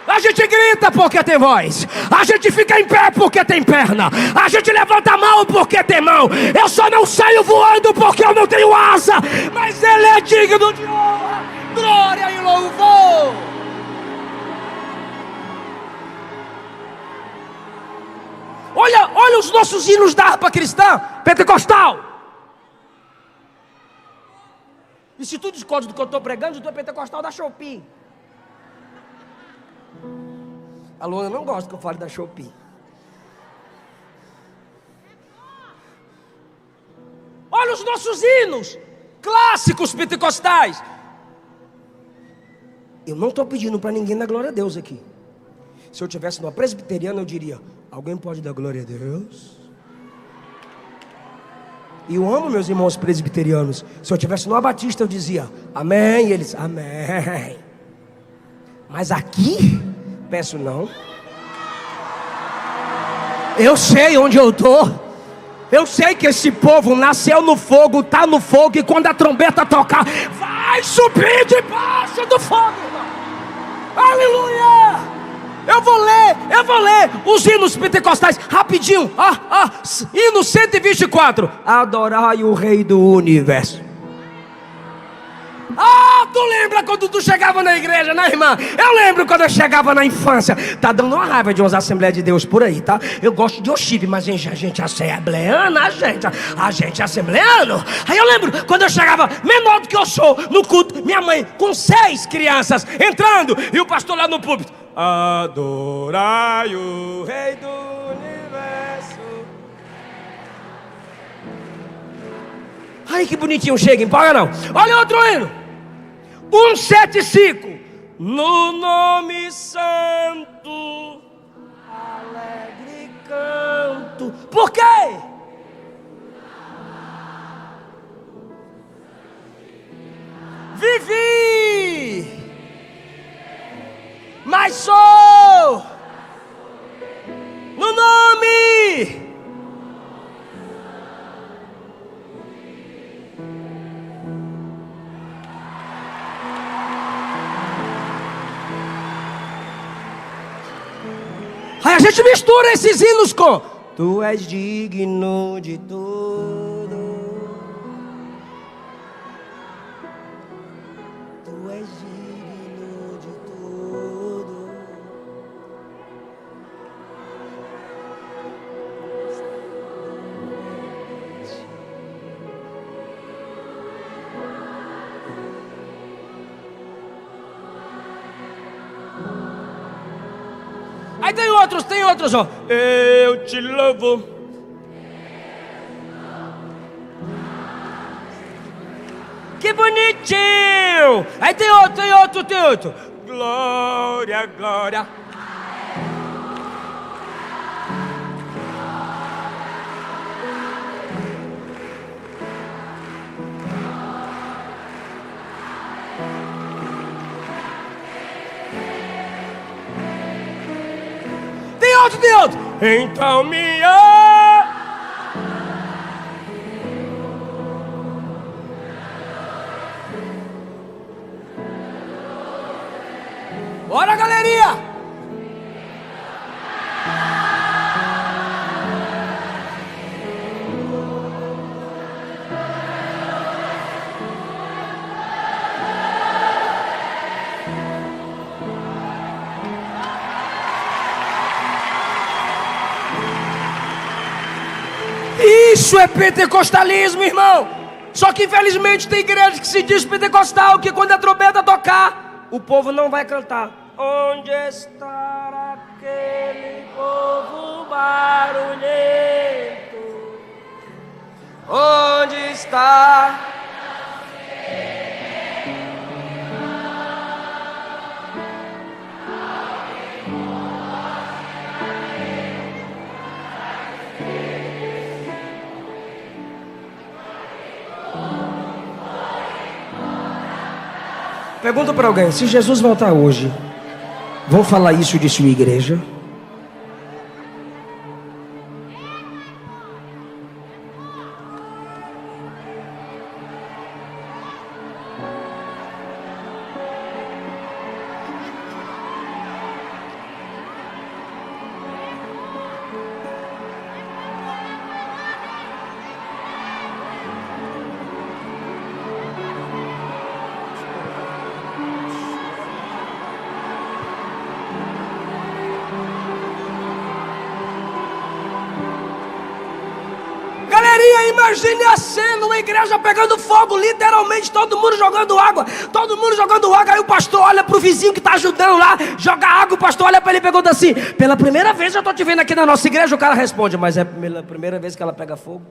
A gente grita porque tem voz, a gente fica em pé porque tem perna, a gente levanta a mão porque tem mão. Eu só não saio voando porque eu não tenho asa, mas Ele é digno de honra, glória e louvor. Olha os nossos hinos da harpa cristã pentecostal. E se tu discorda do que eu estou pregando, tu é pentecostal da Shopee. A Luana não gosta que eu fale da Shopee. Olha os nossos hinos clássicos pentecostais. Eu não estou pedindo para ninguém dar glória a Deus aqui. Se eu tivesse numa presbiteriana, eu diria: alguém pode dar glória a Deus? E eu amo meus irmãos presbiterianos. Se eu tivesse numa batista, eu dizia amém, e eles amém. Mas aqui, peço não. Eu sei onde eu estou. Eu sei que esse povo nasceu no fogo, está no fogo, e quando a trombeta tocar, vai subir debaixo do fogo, irmão. Aleluia! Eu vou ler os hinos pentecostais rapidinho. Hino 124. Adorai o Rei do Universo. Tu lembra quando tu chegava na igreja, né, irmã? Eu lembro quando eu chegava na infância. Tá dando uma raiva de umas Assembleias de Deus por aí, tá? Eu gosto de Oxive, mas a gente é assembleana, a gente é assembleano. Aí eu lembro quando eu chegava menor do que eu sou no culto, minha mãe com 6 crianças entrando, e o pastor lá no púlpito: adorai o Rei do Universo. Ai, que bonitinho, chega, empolga não. Olha outro hino, 175. No nome santo, alegre canto. Por quê? Vivi, mas sou no nome. Aí a gente mistura esses hinos com: tu és digno de tudo, tu és digno de tudo. Aí tem outros, ó. Eu te louvo. Que bonitinho. Aí tem outro. Glória, glória. Tem outro. Então me ama. Bora, galerinha. Isso é pentecostalismo, irmão. Só que infelizmente tem igreja que se diz pentecostal, que quando a trombeta tocar, o povo não vai cantar. Onde está aquele povo barulhento? Onde está? Pergunta para alguém: se Jesus voltar hoje, vão falar isso de sua igreja? Imagine a cena, uma igreja pegando fogo, literalmente todo mundo jogando água. Todo mundo jogando água, aí o pastor olha pro vizinho que está ajudando lá, joga água, o pastor olha para ele e pergunta assim: pela primeira vez eu estou te vendo aqui na nossa igreja. O cara responde: mas é a primeira vez que ela pega fogo?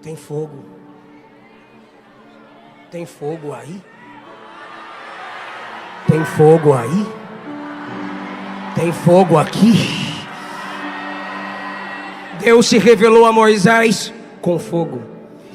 Tem fogo. Tem fogo aí? Tem fogo aí? Tem fogo aqui? Deus se revelou a Moisés com fogo.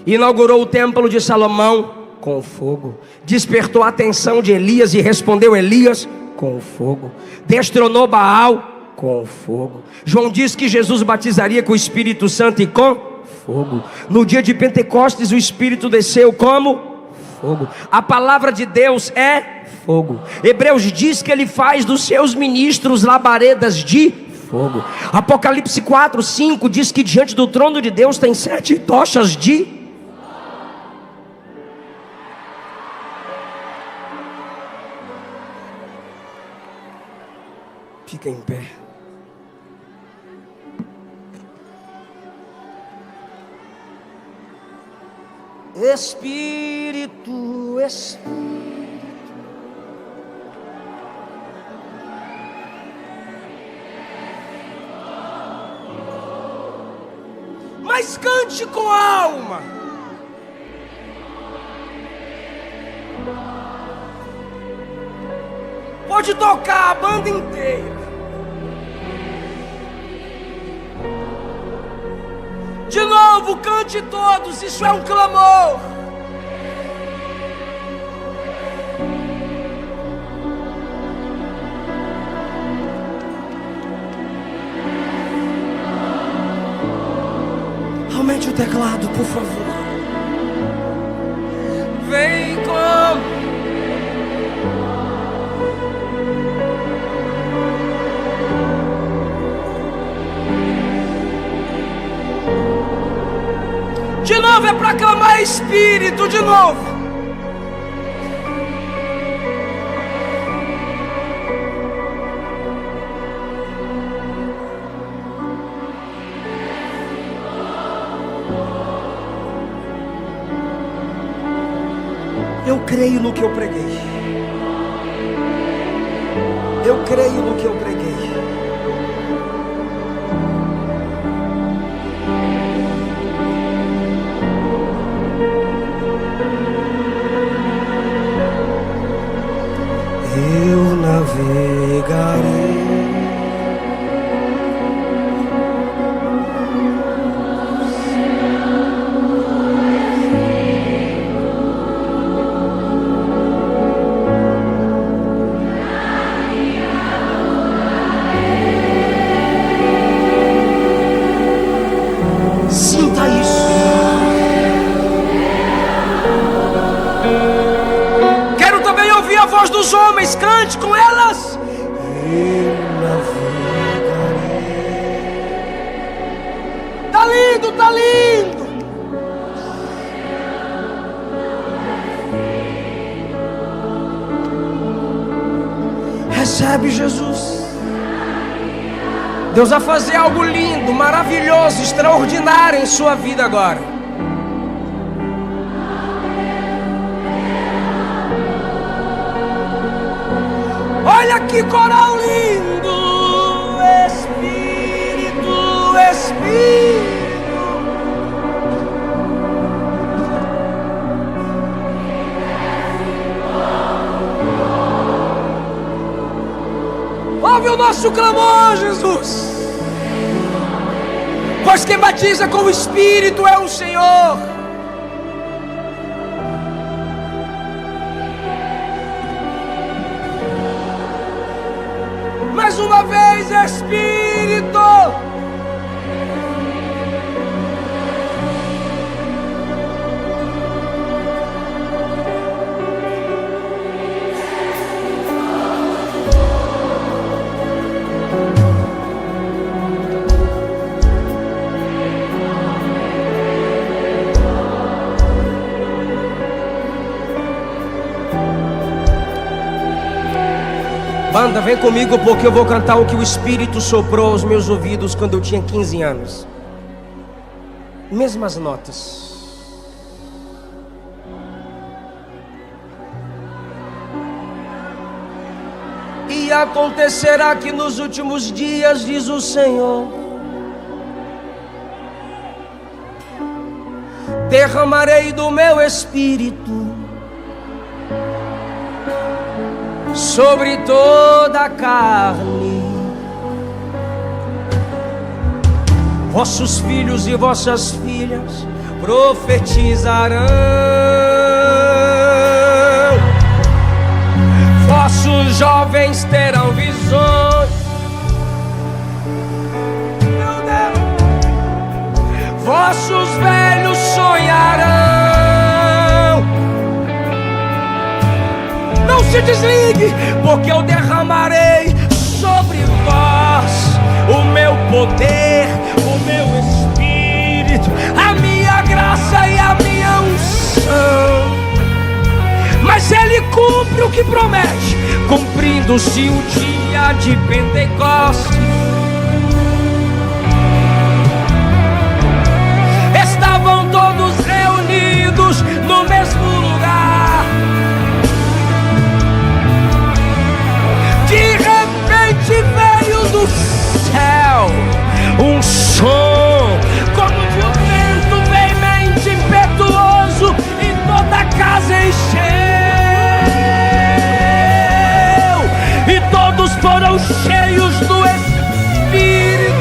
Inaugurou o templo de Salomão com fogo. Despertou a atenção de Elias e respondeu Elias com fogo. Destronou Baal com fogo. João diz que Jesus batizaria com o Espírito Santo e com fogo. No dia de Pentecostes o Espírito desceu como fogo. A palavra de Deus é fogo. Hebreus diz que ele faz dos seus ministros labaredas de fogo. Apocalipse 4:5 diz que diante do trono de Deus tem 7 tochas de... Fica em pé. Espírito, Espírito. Mas cante com alma. Pode tocar a banda inteira. De novo, cante todos, isso é um clamor. Aumente o teclado, por favor. Vem com... De novo, é para clamar Espírito, de novo. Eu creio no que eu preguei. Eu creio no que eu preguei. Eu navegarei. Sinta isso. Quero também ouvir a voz dos homens, cante com elas. Tá lindo, tá lindo. Recebe, Jesus. Deus vai fazer algo lindo, maravilhoso, extraordinário em sua vida agora. Olha que coral lindo. Espírito, Espírito. Ouve o nosso clamor, Jesus. Pois quem batiza com o Espírito é o Senhor. Mais uma vez, Espírito. Banda, vem comigo porque eu vou cantar o que o Espírito soprou aos meus ouvidos quando eu tinha 15 anos. Mesmas notas. E acontecerá que nos últimos dias, diz o Senhor, derramarei do meu Espírito sobre toda a carne. Vossos filhos e vossas filhas profetizarão, vossos jovens terão visões, meu Deus, vossos velhos sonharão. Não se desligue, porque eu derramarei sobre vós o meu poder, o meu Espírito, a minha graça e a minha unção. Mas Ele cumpre o que promete, cumprindo-se o dia de Pentecostes. Estavam todos reunidos no mesmo lugar. De repente veio do céu um som, como de um vento veemente, impetuoso, e toda a casa encheu, e todos foram cheios do Espírito,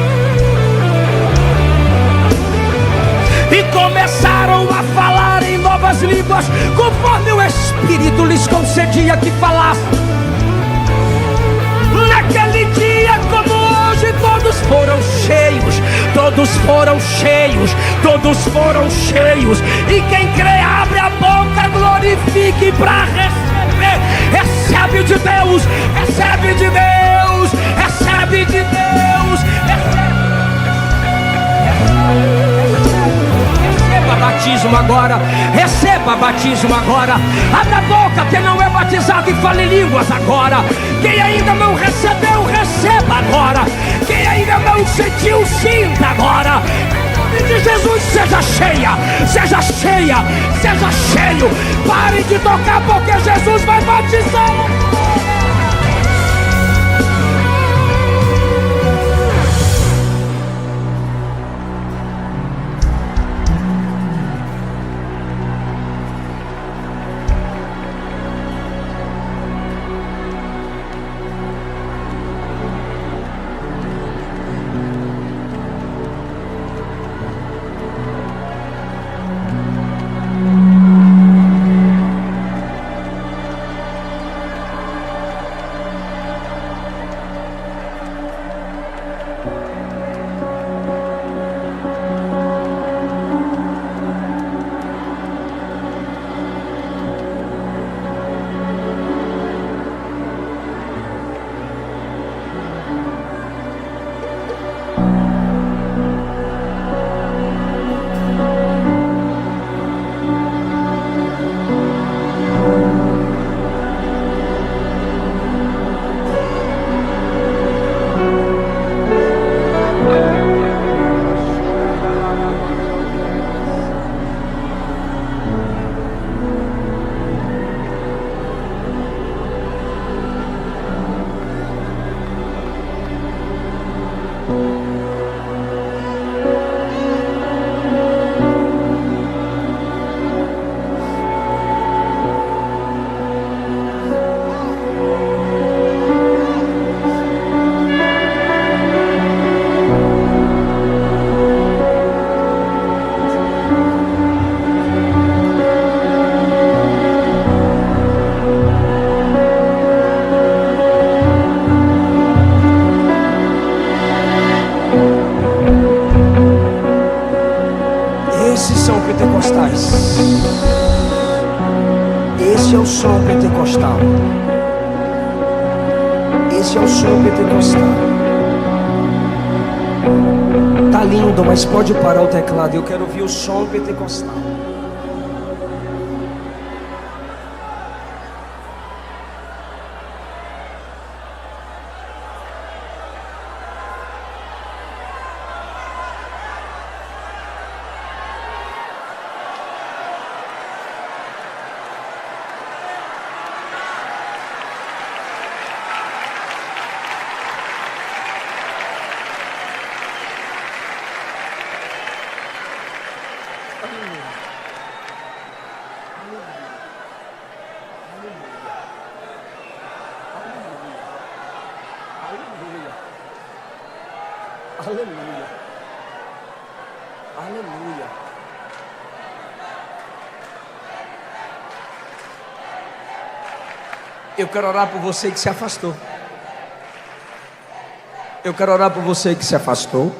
e começaram a falar em novas línguas, conforme o Espírito lhes concedia que falassem. Naquele dia, como hoje, todos foram cheios, todos foram cheios, todos foram cheios. E quem crê, abre a boca, glorifique para receber. Recebe de Deus, recebe de Deus, recebe de Deus, receba batismo agora, receba batismo agora. Abre a boca, quem não é batizado, e fale línguas agora. Quem ainda não recebeu, receba agora. Quem ainda não sentiu, sinta agora. Em nome de Jesus, seja cheia, seja cheia, seja cheio. Pare de tocar, porque Jesus vai batizar. Esse é o som pentecostal. Esse é o som pentecostal. Tá lindo, mas pode parar o teclado. Eu quero ouvir o som pentecostal. Aleluia. Aleluia. Eu quero orar por você que se afastou. Eu quero orar por você que se afastou.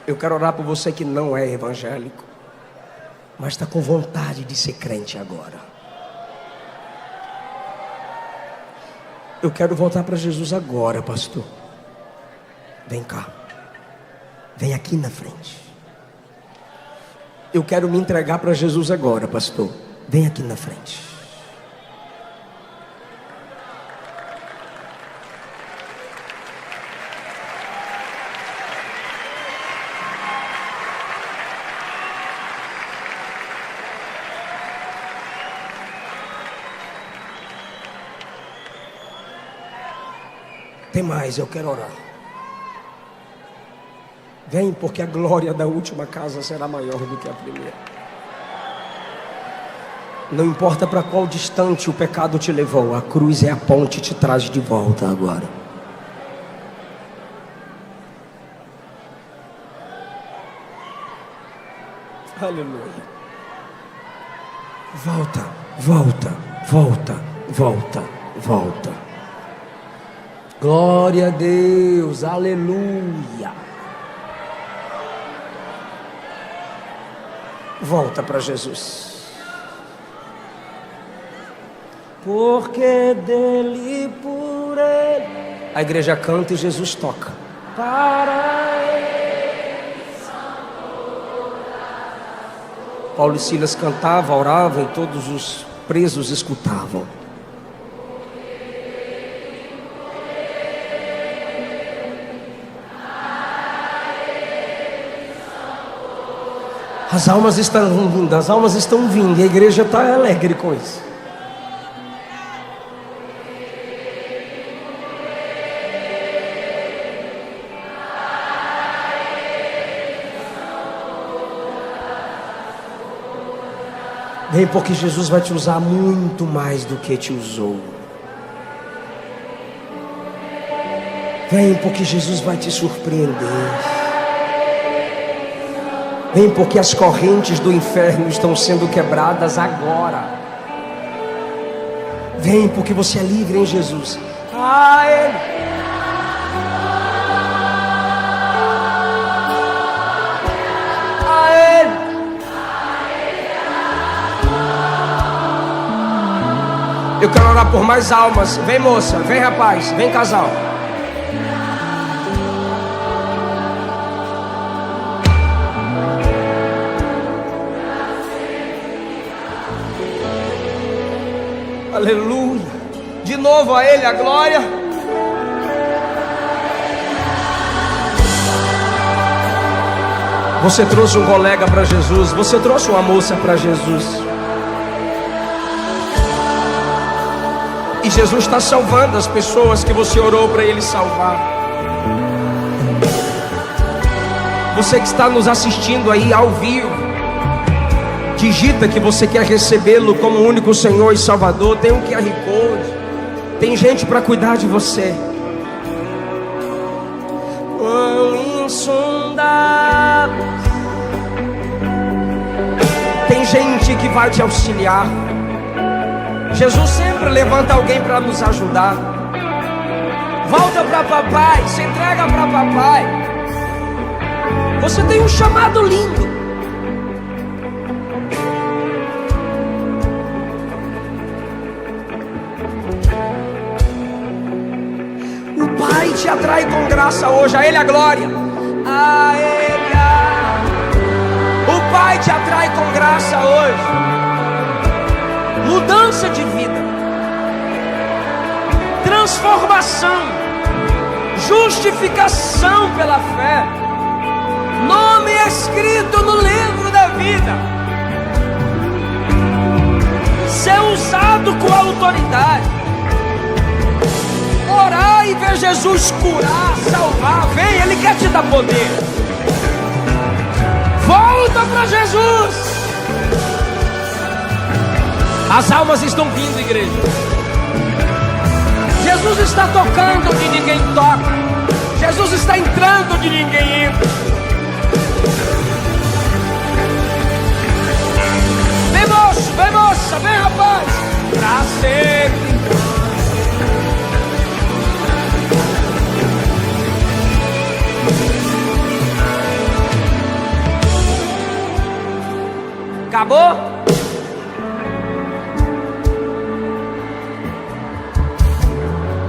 Eu quero orar por você que não é evangélico, mas está com vontade de ser crente agora. Eu quero voltar para Jesus agora, pastor. Vem cá. Vem aqui na frente. Eu quero me entregar para Jesus agora, pastor. Vem aqui na frente. Tem mais, eu quero orar. Vem, porque a glória da última casa será maior do que a primeira. Não importa para qual distante o pecado te levou, a cruz é a ponte que te traz de volta agora. Aleluia. Volta, volta, volta, volta, volta. Glória a Deus, aleluia. Volta para Jesus. Porque dele, por ele. A igreja canta e Jesus toca. Para ele. Paulo e Silas cantavam, oravam e todos os presos escutavam. As almas estão vindo, as almas estão vindo, e a igreja está alegre com isso. Vem, porque Jesus vai te usar muito mais do que te usou. Vem, porque Jesus vai te surpreender. Vem, porque as correntes do inferno estão sendo quebradas agora. Vem, porque você é livre em Jesus. A Ele. A Ele. Eu quero orar por mais almas. Vem, moça, vem, rapaz, vem, casal. Aleluia. De novo a Ele a glória. Você trouxe um colega para Jesus. Você trouxe uma moça para Jesus. E Jesus está salvando as pessoas que você orou para Ele salvar. Você que está nos assistindo aí ao vivo, digita que você quer recebê-lo como único Senhor e Salvador. Tem um QR Code. Tem gente para cuidar de você. Quão insondáveis. Tem gente que vai te auxiliar. Jesus sempre levanta alguém para nos ajudar. Volta para papai. Se entrega para papai. Você tem um chamado lindo. Te atrai com graça hoje, a Ele a glória. A Ele o Pai te atrai com graça hoje. Mudança de vida, transformação, justificação pela fé, nome escrito no livro da vida, ser usado com autoridade. Orar e ver Jesus curar, salvar. Vem, Ele quer te dar poder. Volta para Jesus. As almas estão vindo, igreja. Jesus está tocando onde ninguém toca. Jesus está entrando onde ninguém entra. Vem moço, vem moça, vem rapaz. Pra sempre. Acabou?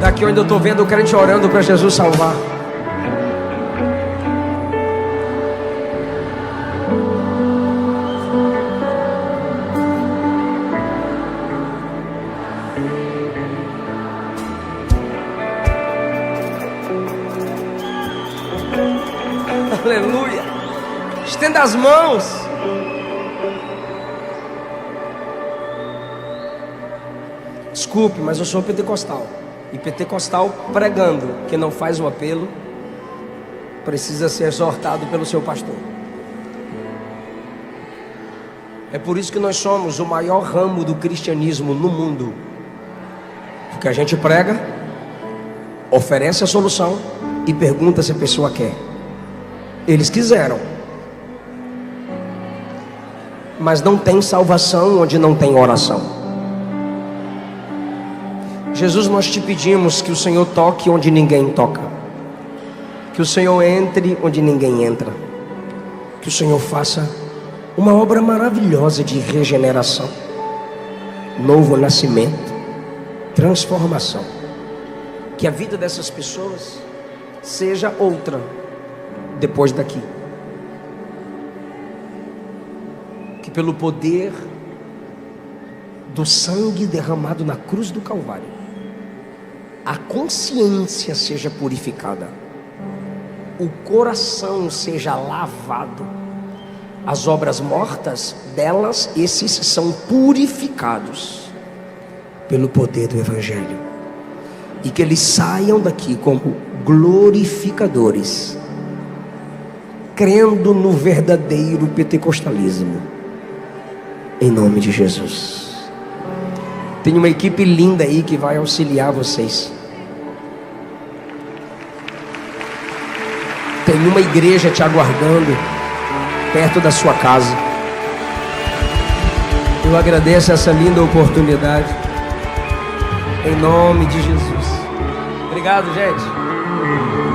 Daqui onde eu estou vendo o crente orando para Jesus salvar. Aleluia. Estenda as mãos. Desculpe, mas eu sou pentecostal. E pentecostal pregando que não faz o apelo precisa ser exortado pelo seu pastor. É por isso que nós somos o maior ramo do cristianismo no mundo. Porque a gente prega, oferece a solução e pergunta se a pessoa quer. Eles quiseram, mas não tem salvação onde não tem oração. Jesus, nós te pedimos que o Senhor toque onde ninguém toca, que o Senhor entre onde ninguém entra, que o Senhor faça uma obra maravilhosa de regeneração, novo nascimento, transformação, que a vida dessas pessoas seja outra depois daqui, que pelo poder do sangue derramado na cruz do Calvário, a consciência seja purificada, o coração seja lavado, as obras mortas delas, esses são purificados pelo poder do Evangelho, e que eles saiam daqui como glorificadores, crendo no verdadeiro pentecostalismo, em nome de Jesus. Tem uma equipe linda aí que vai auxiliar vocês. Tem uma igreja te aguardando perto da sua casa. Eu agradeço essa linda oportunidade, em nome de Jesus. Obrigado, gente.